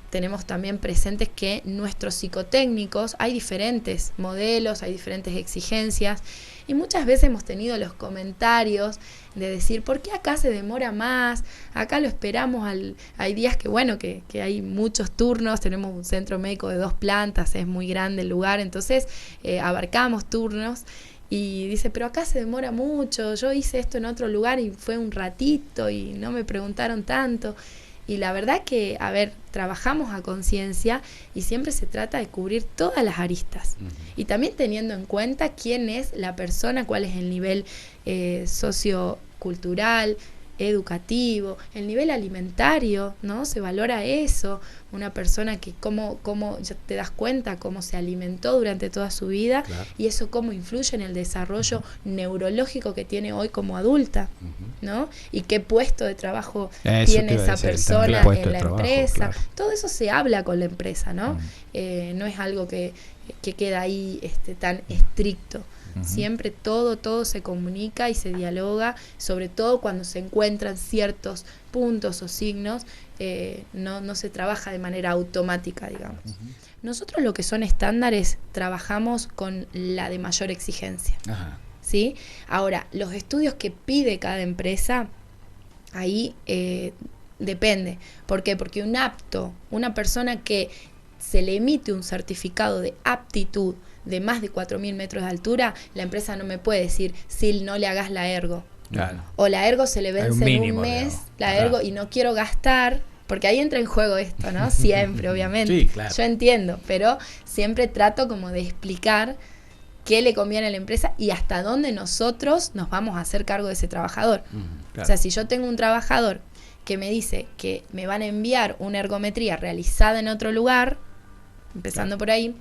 tenemos también presentes que nuestros psicotécnicos, hay diferentes modelos, hay diferentes exigencias, y muchas veces hemos tenido los comentarios de decir, ¿por qué acá se demora más? Acá lo esperamos, hay días que, bueno, que hay muchos turnos, tenemos un centro médico de 2 plantas, es muy grande el lugar, entonces abarcamos turnos, y dice, pero acá se demora mucho, yo hice esto en otro lugar y fue un ratito y no me preguntaron tanto. Y la verdad que, a ver, trabajamos a conciencia y siempre se trata de cubrir todas las aristas. Y también teniendo en cuenta quién es la persona, cuál es el nivel sociocultural, educativo, el nivel alimentario, ¿no? Se valora eso. Una persona que cómo ya te das cuenta cómo se alimentó durante toda su vida, y eso cómo influye en el desarrollo neurológico que tiene hoy como adulta, ¿no? Y qué puesto de trabajo tiene esa persona en la empresa. Todo eso se habla con la empresa, ¿no? No es algo que que queda ahí tan estricto. Siempre todo se comunica y se dialoga, sobre todo cuando se encuentran ciertos puntos o signos, no se trabaja de manera automática, digamos. Nosotros lo que son estándares trabajamos con la de mayor exigencia. ¿Sí? Ahora, los estudios que pide cada empresa, ahí depende. ¿Por qué? Porque una persona que se le emite un certificado de aptitud de más de 4.000 metros de altura, la empresa no me puede decir, si no le hagas la ergo. Claro. O la ergo se le vence mínimo, en un mes, digamos. la ergo, y no quiero gastar, porque ahí entra en juego esto, ¿no? Siempre, obviamente. Sí, claro. Yo entiendo, pero siempre trato como de explicar qué le conviene a la empresa y hasta dónde nosotros nos vamos a hacer cargo de ese trabajador. Claro. O sea, si yo tengo un trabajador que me dice que me van a enviar una ergometría realizada en otro lugar, empezando por ahí,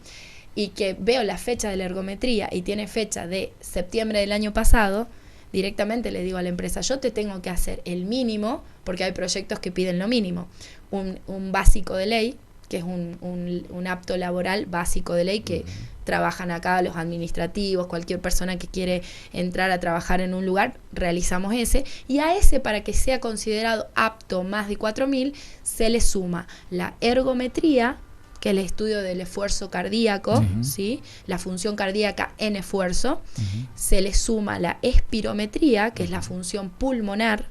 y que veo la fecha de la ergometría y tiene fecha de septiembre del año pasado, directamente le digo a la empresa, yo te tengo que hacer el mínimo, porque hay proyectos que piden lo mínimo, un básico de ley, que es un apto laboral básico de ley que trabajan acá los administrativos, cualquier persona que quiere entrar a trabajar en un lugar, realizamos ese, y a ese, para que sea considerado apto más de 4.000, se le suma la ergometría, que es el estudio del esfuerzo cardíaco, ¿sí? La función cardíaca en esfuerzo, se le suma la espirometría, que es la función pulmonar,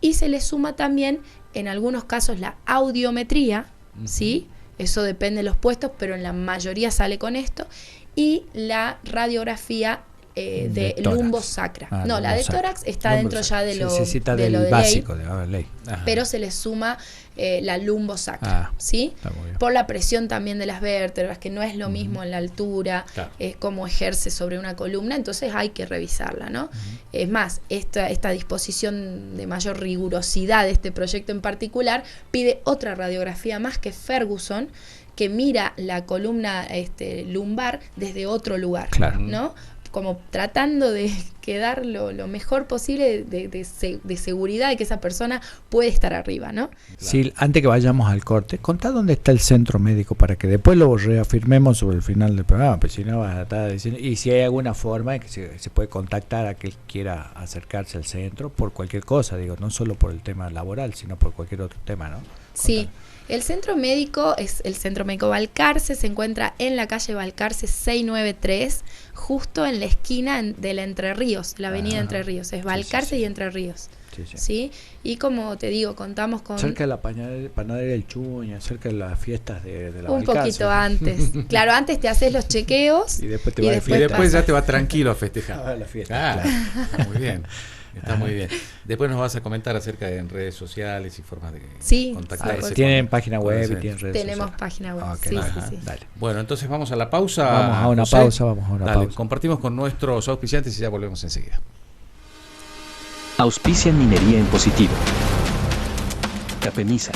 y se le suma también, en algunos casos, la audiometría, ¿sí? Eso depende de los puestos, pero en la mayoría sale con esto, y la radiografía de lumbosacra. No, la de tórax está dentro ya de lo, necesita de del lo de básico ley, de ley. pero se le suma la lumbosacra, ¿sí? Muy Por la presión también de las vértebras, que no es lo mismo en la altura, Claro. cómo ejerce sobre una columna, entonces hay que revisarla, ¿no? Es más, esta disposición de mayor rigurosidad de este proyecto en particular pide otra radiografía más, que Ferguson, que mira la columna lumbar desde otro lugar, Claro. ¿no? Como tratando de quedar lo mejor posible de seguridad de que esa persona puede estar arriba, ¿no? Sí, antes que vayamos al corte, contá dónde está el centro médico para que después lo reafirmemos sobre el final del programa, pues si no vas a estar diciendo, y si hay alguna forma de que se puede contactar a aquel que quiera acercarse al centro por cualquier cosa, digo, no solo por el tema laboral, sino por cualquier otro tema, ¿no? Sí. El centro médico es el Centro Médico Balcarce, se encuentra en la calle Balcarce 693, justo en la esquina de la Entre Ríos, la avenida Entre Ríos, es Balcarce y Entre Ríos. Sí. Y como te digo, contamos con... Cerca de la panadería del Chuña, cerca de las fiestas de la un Balcarce. poquito antes. Claro, antes te haces los chequeos y después, Y después ya te vas tranquilo a festejar. a la fiesta. Claro. Está muy bien. Está muy bien. Después nos vas a comentar acerca de en redes sociales y formas de contactarse. Tienen página web y sí. tienen redes Tenemos sociales. página web. Okay, Sí. dale. Bueno, entonces vamos a la pausa. Vamos a una José. pausa. Dale, compartimos con nuestros auspiciantes y ya volvemos enseguida. Auspician Minería en Positivo. Capemisa.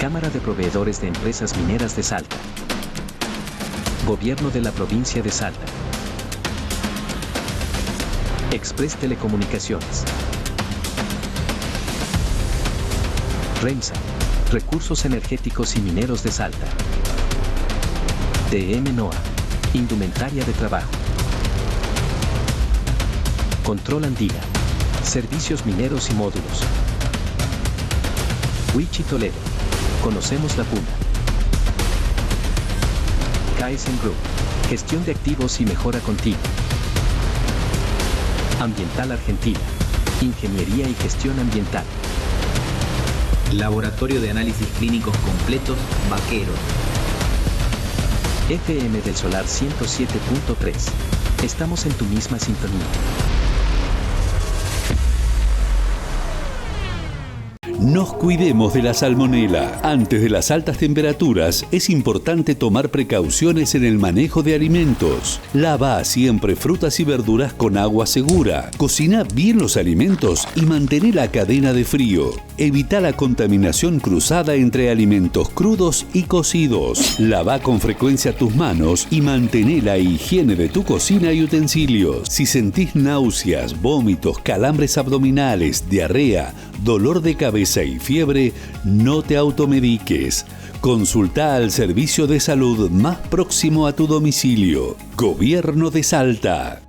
Cámara de Proveedores de Empresas Mineras de Salta. Gobierno de la Provincia de Salta. Express Telecomunicaciones. REMSA. Recursos Energéticos y Mineros de Salta. DM NOA. Indumentaria de Trabajo. Control Andina. Servicios mineros y módulos. Wichi Toledo. Conocemos la puna. Kaizen Group. Gestión de activos y mejora continua. Ambiental Argentina. Ingeniería y gestión ambiental. Laboratorio de Análisis Clínicos Completos, Vaqueros. FM del Solar 107.3. Estamos en tu misma sintonía. Nos cuidemos de la salmonela. Antes de las altas temperaturas, es importante tomar precauciones en el manejo de alimentos. Lava siempre frutas y verduras con agua segura. Cocina bien los alimentos y mantén la cadena de frío. Evita la contaminación cruzada entre alimentos crudos y cocidos. Lava con frecuencia tus manos y mantén la higiene de tu cocina y utensilios. Si sentís náuseas, vómitos, calambres abdominales, diarrea, dolor de cabeza y fiebre, no te automediques. Consulta al servicio de salud más próximo a tu domicilio. Gobierno de Salta.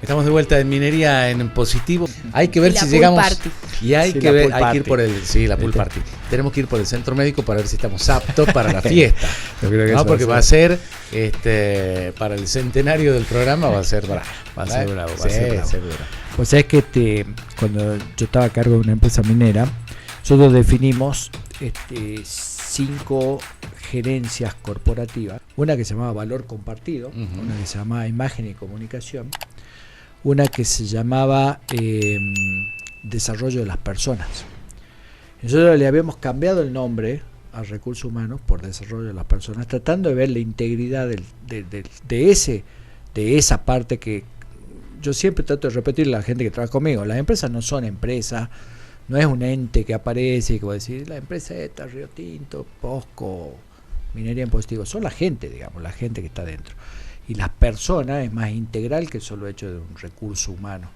Estamos de vuelta en Minería en Positivo. Hay que ver y si la llegamos. Party. Y hay Sí, que la ver, pool hay que ir party. por el. Sí, la pool party. Tenemos que ir por el centro médico para ver si estamos aptos para la fiesta. Yo creo que No, eso porque va a ser para el centenario del programa va a ser bravo. Va a ser bravo, va a Sí, ser bravo. seguro. Pues es que cuando yo estaba a cargo de una empresa minera, nosotros definimos 5 gerencias corporativas. Una que se llamaba Valor Compartido, una que se llamaba Imagen y Comunicación, una que se llamaba Desarrollo de las Personas. Nosotros le habíamos cambiado el nombre a Recursos Humanos por Desarrollo de las Personas, tratando de ver la integridad de esa parte que yo siempre trato de repetirle a la gente que trabaja conmigo. Las empresas no son empresas, no es un ente que aparece y que va a decir la empresa esta, Río Tinto, Posco, Minería en Positivo. Son la gente, digamos, la gente que está dentro. Y las personas es más integral que el solo hecho de un recurso humano.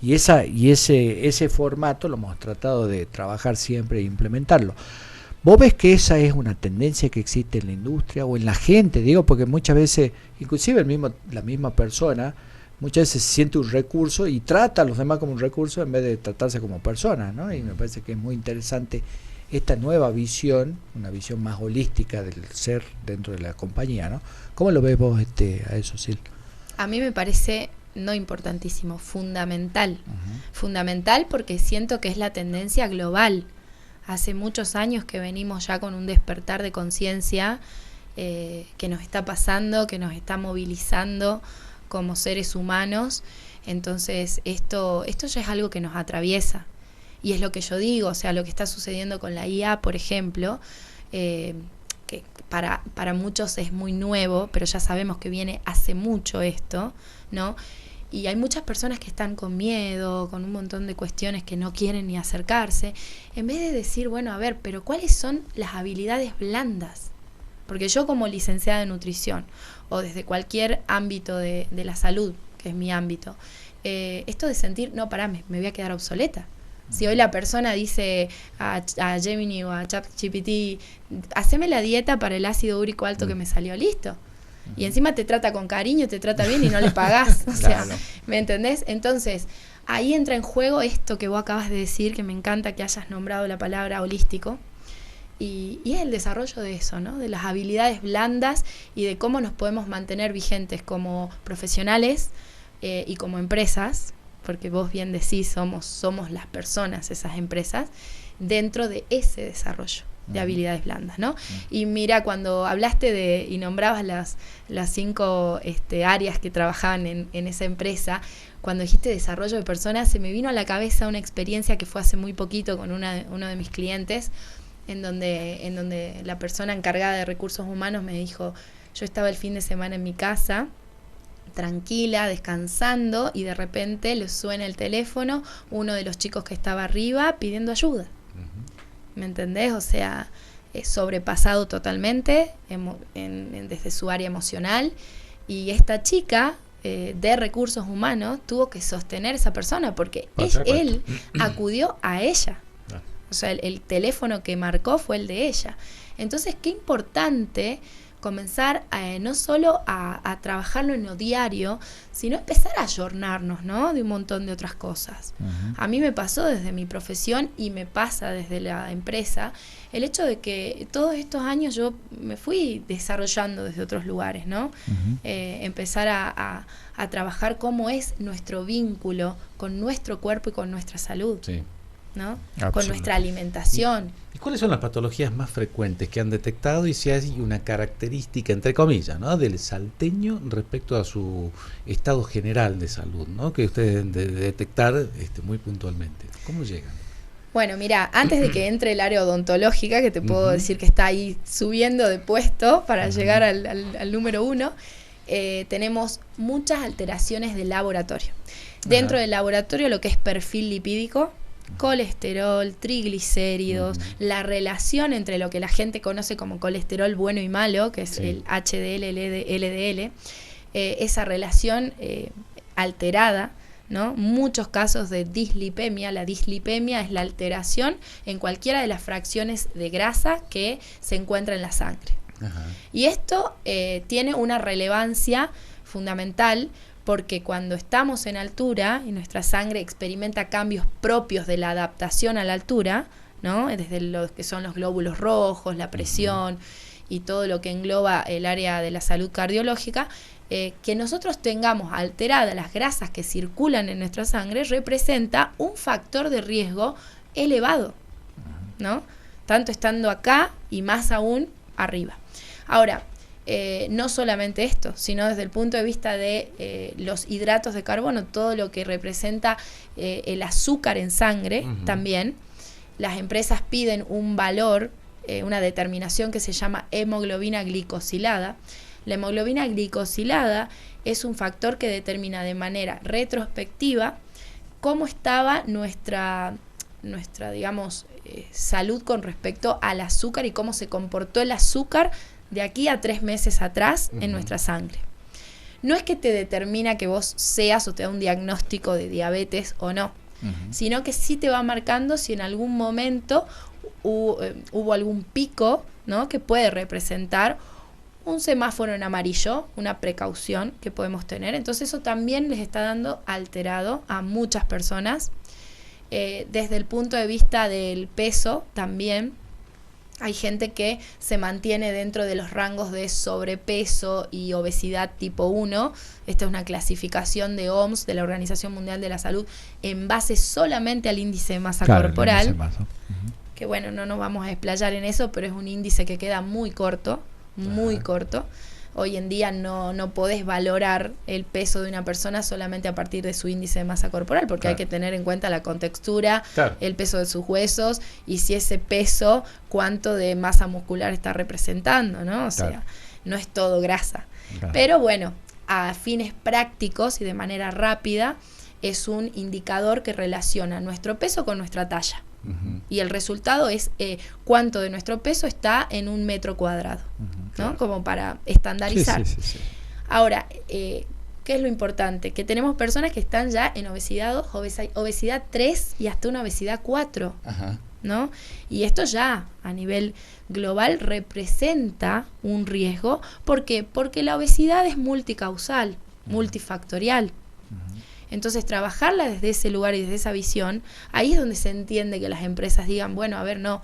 Y ese formato lo hemos tratado de trabajar siempre e implementarlo. ¿Vos ves que esa es una tendencia que existe en la industria o en la gente? Digo, porque muchas veces, inclusive la misma persona, muchas veces se siente un recurso y trata a los demás como un recurso en vez de tratarse como personas, ¿no? Y me parece que es muy interesante esta nueva visión, una visión más holística del ser dentro de la compañía, ¿no? ¿Cómo lo ves vos a eso, Sil? A mí me parece no importantísimo, fundamental. Fundamental porque siento que es la tendencia global. Hace muchos años que venimos ya con un despertar de conciencia que nos está pasando, que nos está movilizando como seres humanos. Entonces esto ya es algo que nos atraviesa. Y es lo que yo digo, o sea, lo que está sucediendo con la IA, por ejemplo, que para muchos es muy nuevo, pero ya sabemos que viene hace mucho esto, ¿no? Y hay muchas personas que están con miedo, con un montón de cuestiones que no quieren ni acercarse, en vez de decir, bueno, a ver, pero ¿cuáles son las habilidades blandas? Porque yo como licenciada en nutrición, o desde cualquier ámbito de la salud, que es mi ámbito, esto de sentir, no, pará, me voy a quedar obsoleta. Si hoy la persona dice a Gemini o a ChatGPT, haceme la dieta para el ácido úrico alto que me salió, listo. Y encima te trata con cariño, te trata bien y no le pagás. O sea, claro. ¿Me entendés? Entonces, ahí entra en juego esto que vos acabas de decir, que me encanta que hayas nombrado la palabra holístico. Y es el desarrollo de eso, ¿no? De las habilidades blandas y de cómo nos podemos mantener vigentes como profesionales y como empresas, porque vos bien decís, somos las personas, esas empresas, dentro de ese desarrollo de habilidades blandas, ¿no? Y mira, cuando hablaste y nombrabas las 5 áreas que trabajaban en esa empresa, cuando dijiste desarrollo de personas, se me vino a la cabeza una experiencia que fue hace muy poquito con uno de mis clientes, en donde la persona encargada de recursos humanos me dijo, yo estaba el fin de semana en mi casa, tranquila, descansando, y de repente le suena el teléfono uno de los chicos que estaba arriba pidiendo ayuda. ¿Me entendés? O sea, sobrepasado totalmente desde su área emocional, y esta chica de recursos humanos tuvo que sostener a esa persona porque él acudió a ella. O sea, el teléfono que marcó fue el de ella. Entonces, qué importante comenzar no solo a trabajarlo en lo diario, sino empezar a ayornarnos, ¿no? De un montón de otras cosas. A mí me pasó desde mi profesión y me pasa desde la empresa el hecho de que todos estos años yo me fui desarrollando desde otros lugares, ¿no? Empezar a trabajar cómo es nuestro vínculo con nuestro cuerpo y con nuestra salud. Sí. ¿No? Con nuestra alimentación. ¿Y cuáles son las patologías más frecuentes que han detectado y si hay una característica, entre comillas, ¿no? del salteño respecto a su estado general de salud, ¿no? que ustedes deben de detectar muy puntualmente? ¿Cómo llegan? Bueno, mira, antes de que entre el área odontológica, que te puedo decir que está ahí subiendo de puesto para llegar al número 1, tenemos muchas alteraciones del laboratorio. Dentro del laboratorio, lo que es perfil lipídico, colesterol, triglicéridos, la relación entre lo que la gente conoce como colesterol bueno y malo, que es el HDL, LDL, esa relación alterada, ¿no? Muchos casos de dislipemia. La dislipemia es la alteración en cualquiera de las fracciones de grasa que se encuentra en la sangre. Ajá. Y esto tiene una relevancia fundamental porque cuando estamos en altura y nuestra sangre experimenta cambios propios de la adaptación a la altura, ¿no? Desde lo que son los glóbulos rojos, la presión y todo lo que engloba el área de la salud cardiológica, que nosotros tengamos alteradas las grasas que circulan en nuestra sangre representa un factor de riesgo elevado, ¿no? Tanto estando acá y más aún arriba. Ahora, no solamente esto, sino desde el punto de vista de los hidratos de carbono, todo lo que representa el azúcar en sangre también. Las empresas piden un valor, una determinación que se llama hemoglobina glicosilada. La hemoglobina glicosilada es un factor que determina de manera retrospectiva cómo estaba nuestra digamos, salud con respecto al azúcar y cómo se comportó el azúcar de aquí a 3 meses atrás en nuestra sangre. No es que te determina que vos seas o te da un diagnóstico de diabetes o no, sino que sí te va marcando si en algún momento hubo algún pico, ¿no? Que puede representar un semáforo en amarillo, una precaución que podemos tener. Entonces eso también les está dando alterado a muchas personas. Desde el punto de vista del peso también hay gente que se mantiene dentro de los rangos de sobrepeso y obesidad tipo 1. Esta es una clasificación de OMS, de la Organización Mundial de la Salud, en base solamente al índice de masa corporal. El índice de masa. Que bueno, no nos vamos a desplayar en eso, pero es un índice que queda muy corto, muy corto. Hoy en día no podés valorar el peso de una persona solamente a partir de su índice de masa corporal, porque hay que tener en cuenta la contextura, el peso de sus huesos y si ese peso, cuánto de masa muscular está representando, ¿no? O sea, no es todo grasa. Pero bueno, a fines prácticos y de manera rápida, es un indicador que relaciona nuestro peso con nuestra talla. Y el resultado es cuánto de nuestro peso está en 1 metro cuadrado, ¿no? Como para estandarizar. Sí. Ahora, ¿qué es lo importante? Que tenemos personas que están ya en obesidad 3 y hasta una obesidad 4, ¿no? Y esto ya a nivel global representa un riesgo. ¿Por qué? Porque la obesidad es multicausal, multifactorial. Entonces, trabajarla desde ese lugar y desde esa visión, ahí es donde se entiende que las empresas digan, bueno, a ver, no,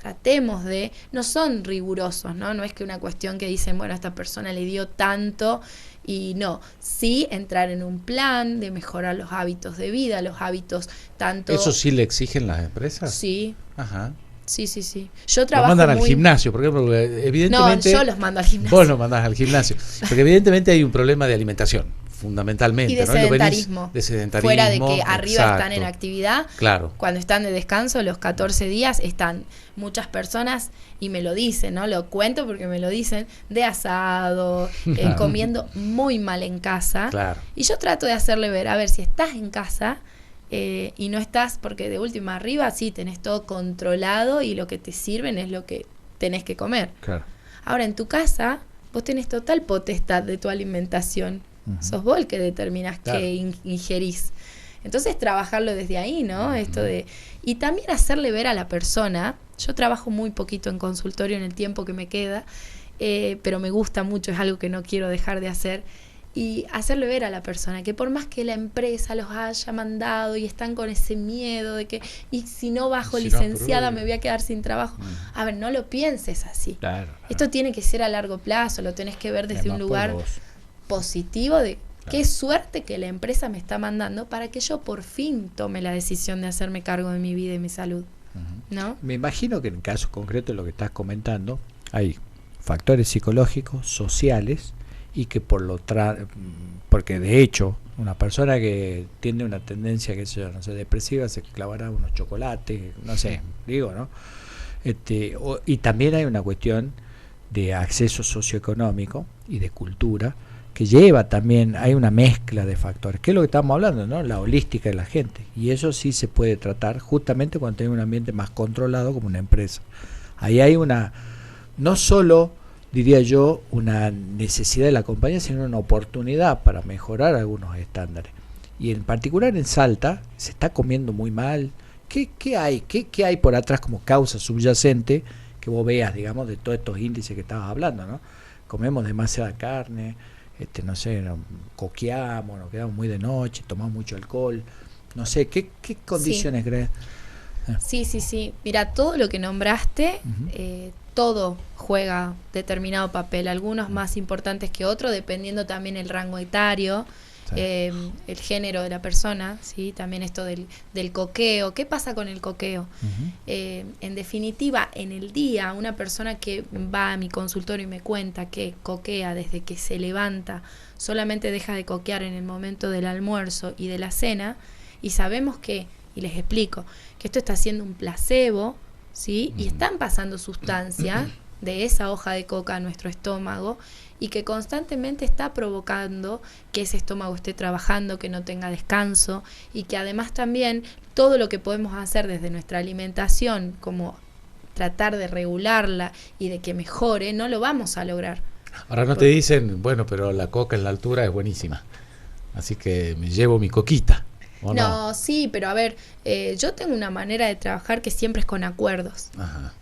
tratemos de, no son rigurosos, ¿no? No es que una cuestión que dicen, bueno, a esta persona le dio tanto y no, sí entrar en un plan de mejorar los hábitos de vida, los hábitos tanto... ¿Eso sí le exigen las empresas? Sí. Ajá. Sí. Yo trabajo los mandan al gimnasio, por ejemplo, evidentemente... No, yo los mando al gimnasio. Vos los mandás al gimnasio, porque evidentemente hay un problema de alimentación. Fundamentalmente, y de, ¿no? sedentarismo. De sedentarismo. Fuera de que arriba están en actividad, claro. Cuando están de descanso, los 14 días, están muchas personas, y me lo dicen, ¿no? Lo cuento porque me lo dicen, de asado, comiendo muy mal en casa. Claro. Y yo trato de hacerle ver, a ver, si estás en casa y no estás, porque de última arriba sí tenés todo controlado y lo que te sirven es lo que tenés que comer. Claro. Ahora, en tu casa, vos tenés total potestad de tu alimentación. Sos vos el que determinás qué ingerís. Entonces trabajarlo desde ahí, ¿no? Esto de, y también hacerle ver a la persona, yo trabajo muy poquito en consultorio en el tiempo que me queda, pero me gusta mucho, es algo que no quiero dejar de hacer, y hacerle ver a la persona que por más que la empresa los haya mandado y están con ese miedo de que, y si no bajo licenciada me voy a quedar sin trabajo, a ver, no lo pienses así. Claro. Esto tiene que ser a largo plazo, lo tenés que ver desde un lugar positivo de qué suerte que la empresa me está mandando para que yo por fin tome la decisión de hacerme cargo de mi vida y mi salud, ¿no? Me imagino que en el caso concreto de lo que estás comentando hay factores psicológicos, sociales y que porque de hecho una persona que tiene una tendencia que sea, no sé, depresiva se clavará unos chocolates, no sé, digo, ¿no? Y también hay una cuestión de acceso socioeconómico y de cultura que lleva también, hay una mezcla de factores, que es lo que estamos hablando, ¿no? La holística de la gente, y eso sí se puede tratar justamente cuando tiene un ambiente más controlado como una empresa. Ahí hay no solo, diría yo, una necesidad de la compañía, sino una oportunidad para mejorar algunos estándares. y en particular en Salta se está comiendo muy mal. ¿Qué hay? ¿Qué hay por atrás como causa subyacente que vos veas, digamos, de todos estos índices que estabas hablando, ¿no? Comemos demasiada carne, no sé, coqueamos, nos quedamos muy de noche, tomamos mucho alcohol, no sé, ¿qué condiciones crees? Sí. Mira, todo lo que nombraste, todo juega determinado papel, algunos más importantes que otros, dependiendo también el rango etario, el género de la persona, ¿sí? También esto del coqueo. ¿Qué pasa con el coqueo? En definitiva, en el día, una persona que va a mi consultorio y me cuenta que coquea desde que se levanta, solamente deja de coquear en el momento del almuerzo y de la cena, y sabemos que, y les explico, que esto está haciendo un placebo, ¿sí? Y están pasando sustancia de esa hoja de coca a nuestro estómago y que constantemente está provocando que ese estómago esté trabajando, que no tenga descanso, y que además también todo lo que podemos hacer desde nuestra alimentación, como tratar de regularla y de que mejore, no lo vamos a lograr. Ahora no te dicen, bueno, pero la coca en la altura es buenísima, así que me llevo mi coquita. No, sí, pero a ver, yo tengo una manera de trabajar que siempre es con acuerdos. Ajá.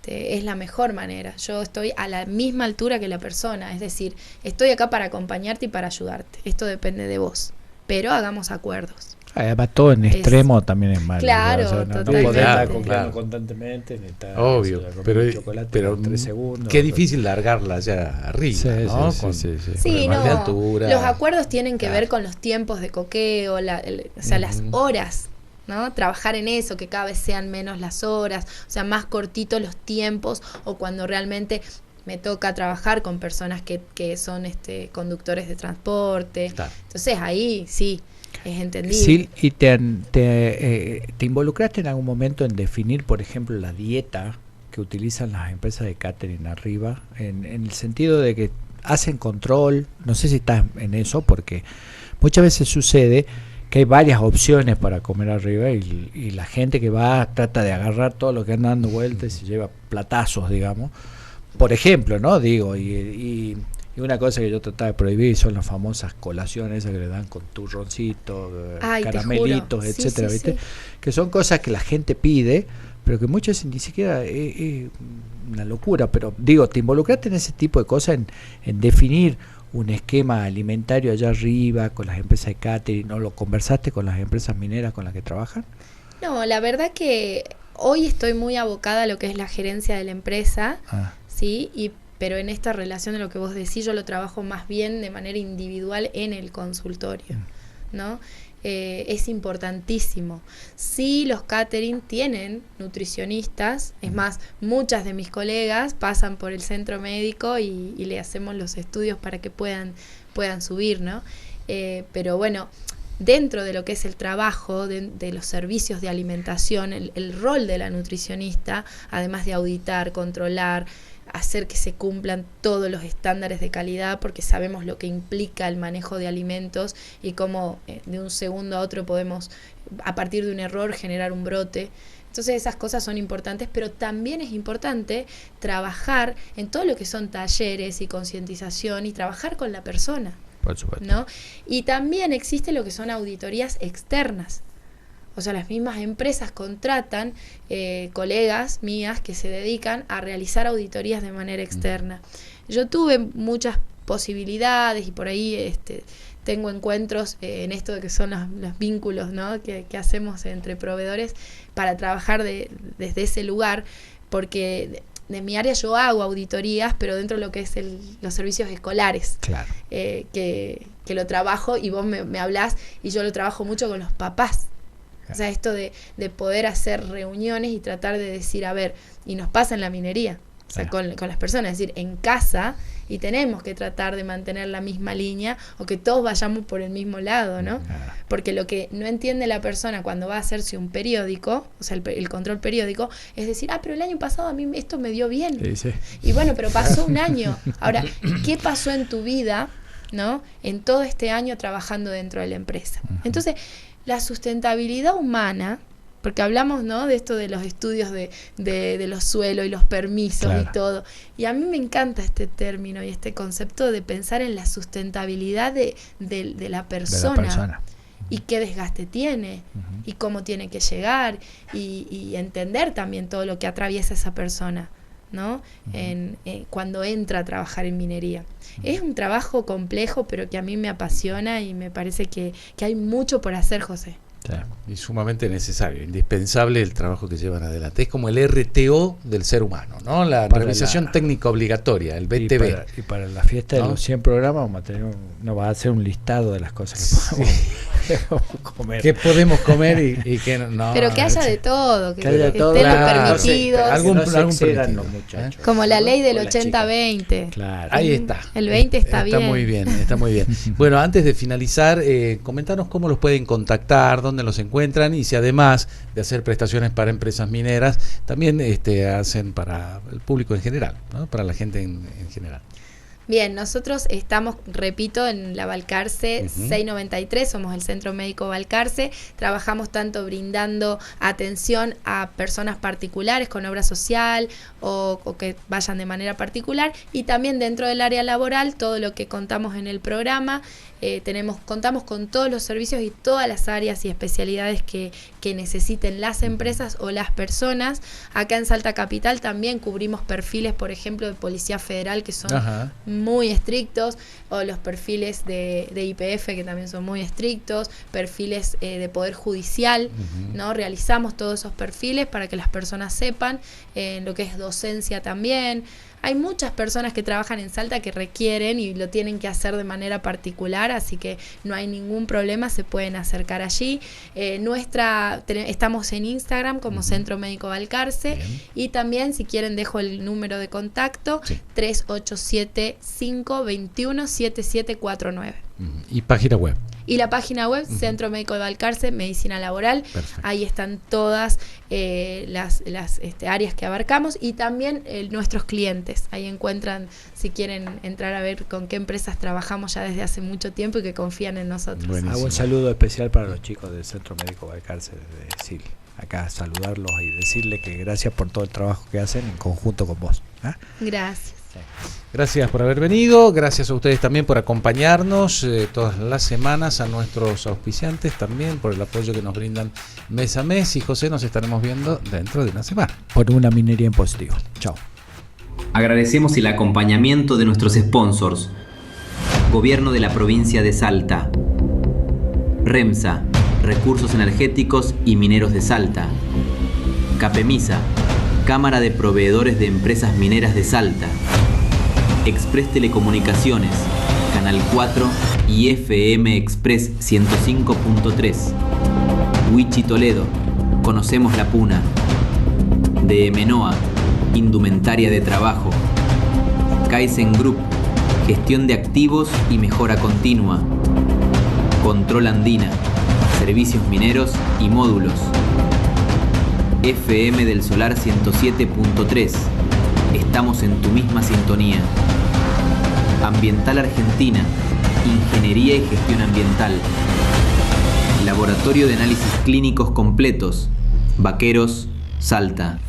Es la mejor manera. Yo estoy a la misma altura que la persona, es decir, estoy acá para acompañarte y para ayudarte. Esto depende de vos, pero hagamos acuerdos. Además, todo en extremo también es malo. Claro, o sea, no totalmente. podés estar Claro. comiendo constantemente, ni estar, Obvio, o sea, comer pero chocolate en 3 segundos. qué difícil largarla allá arriba, Sí, ¿no? sí. Sí, Con no, de altura. los acuerdos tienen que Claro. ver con los tiempos de coqueo, o sea, las horas, ¿no? Trabajar en eso, que cada vez sean menos las horas, o sea, más cortitos los tiempos, o cuando realmente me toca trabajar con personas que son conductores de transporte. Claro. Entonces ahí sí, es entendible. Sí, ¿y te involucraste en algún momento en definir, por ejemplo, la dieta que utilizan las empresas de catering arriba? En el sentido de que hacen control, no sé si estás en eso, porque muchas veces sucede que hay varias opciones para comer arriba y la gente que va trata de agarrar todo lo que anda dando vueltas y se lleva platazos, digamos. Por ejemplo, ¿no? Digo, y una cosa que yo trataba de prohibir son las famosas colaciones esas que le dan con turroncitos, caramelitos, etcétera, sí, ¿viste? Sí. Que son cosas que la gente pide, pero que muchas veces ni siquiera es una locura. Pero digo, ¿te involucraste en ese tipo de cosas, en definir un esquema alimentario allá arriba con las empresas de catering? ¿No lo conversaste con las empresas mineras con las que trabajan? No, la verdad que hoy estoy muy abocada a lo que es la gerencia de la empresa, ¿sí? Pero en esta relación de lo que vos decís, yo lo trabajo más bien de manera individual en el consultorio, ¿no? Es importantísimo. Sí, los catering tienen nutricionistas, es más, muchas de mis colegas pasan por el centro médico y le hacemos los estudios para que puedan subir, ¿no? Pero bueno, dentro de lo que es el trabajo de los servicios de alimentación, el rol de la nutricionista, además de auditar, controlar, hacer que se cumplan todos los estándares de calidad, porque sabemos lo que implica el manejo de alimentos y cómo de un segundo a otro podemos, a partir de un error, generar un brote. Entonces esas cosas son importantes, pero también es importante trabajar en todo lo que son talleres y concientización y trabajar con la persona, Por supuesto. ¿no? Y también existe lo que son auditorías externas. O sea, las mismas empresas contratan colegas mías que se dedican a realizar auditorías de manera externa. Yo tuve muchas posibilidades y por ahí tengo encuentros en esto de que son los vínculos, ¿no? que hacemos entre proveedores para trabajar desde ese lugar, porque de mi área yo hago auditorías, pero dentro de lo que es los servicios escolares. Claro. Que lo trabajo y vos me hablás y yo lo trabajo mucho con los papás. O sea, esto de poder hacer reuniones y tratar de decir, a ver, y nos pasa en la minería, o sea, con las personas, es decir, en casa, y tenemos que tratar de mantener la misma línea o que todos vayamos por el mismo lado, ¿no? Porque lo que no entiende la persona cuando va a hacerse un periódico, o sea, el control periódico, es decir, pero el año pasado a mí esto me dio bien. Sí. Y bueno, pero pasó un año. Ahora, ¿qué pasó en tu vida, ¿no? En todo este año trabajando dentro de la empresa. Entonces, la sustentabilidad humana, porque hablamos, ¿no?, de esto de los estudios de los suelos y los permisos, claro, y todo, y a mí me encanta este término y este concepto de pensar en la sustentabilidad de la persona. y qué desgaste tiene y cómo tiene que llegar y entender también todo lo que atraviesa esa persona, ¿no? Cuando entra a trabajar en minería. Es un trabajo complejo, pero que a mí me apasiona y me parece que hay mucho por hacer, José. Y sumamente necesario, indispensable el trabajo que llevan adelante. Es como el RTO del ser humano, ¿no? La revisación técnica obligatoria, el BTV. Y para la fiesta de los 100 programas vamos a tener va a hacer un listado de las cosas que podemos comer. ¿Qué podemos comer y qué no? Pero que haya de todo, que haya de todo, estén los permitidos. Algún permitido. Los muchachos. Como la ley del 80-20. Claro. Ahí está. El 20 está bien. Está muy bien. Bueno, antes de finalizar, comentanos cómo los pueden contactar, dónde los encuentran y si además de hacer prestaciones para empresas mineras, también hacen para el público en general, ¿no? Para la gente en general. Bien, nosotros estamos, repito, en la Balcarce 693, somos el Centro Médico Balcarce, trabajamos tanto brindando atención a personas particulares con obra social o que vayan de manera particular, y también dentro del área laboral, todo lo que contamos en el programa, contamos con todos los servicios y todas las áreas y especialidades que necesiten las empresas o las personas. Acá en Salta Capital también cubrimos perfiles, por ejemplo, de Policía Federal, que son muy estrictos, o los perfiles de YPF, que también son muy estrictos, perfiles de Poder Judicial, ¿no? Realizamos todos esos perfiles para que las personas sepan, lo que es docencia también. Hay muchas personas que trabajan en Salta que requieren y lo tienen que hacer de manera particular, así que no hay ningún problema, se pueden acercar allí. Estamos en Instagram como Centro Médico Balcarce. Bien. Y también, si quieren, dejo el número de contacto, 3875217749. ¿Y página web? Y la página web, Centro Médico de Balcarce, Medicina Laboral. Perfecto. Ahí están todas las áreas que abarcamos y también nuestros clientes. Ahí encuentran, si quieren entrar a ver con qué empresas trabajamos ya desde hace mucho tiempo y que confían en nosotros. Buenísimo. Hago un saludo especial para los chicos del Centro Médico Balcarce de Sil. Acá saludarlos y decirles que gracias por todo el trabajo que hacen en conjunto con vos. Gracias. Gracias por haber venido, gracias a ustedes también por acompañarnos todas las semanas, a nuestros auspiciantes también por el apoyo que nos brindan mes a mes, y José, nos estaremos viendo dentro de una semana. Por una minería en positivo. Chao. Agradecemos el acompañamiento de nuestros sponsors. Gobierno de la provincia de Salta. REMSA, Recursos Energéticos y Mineros de Salta. Capemisa, Cámara de Proveedores de Empresas Mineras de Salta. Express Telecomunicaciones, Canal 4 y FM Express 105.3. Wichi Toledo, Conocemos la Puna. DMNOA, Indumentaria de Trabajo. Kaizen Group, Gestión de Activos y Mejora Continua. Control Andina, Servicios Mineros y Módulos. FM del Solar 107.3. Estamos en tu misma sintonía. Ambiental Argentina, Ingeniería y Gestión Ambiental. Laboratorio de Análisis Clínicos Completos, Vaqueros, Salta.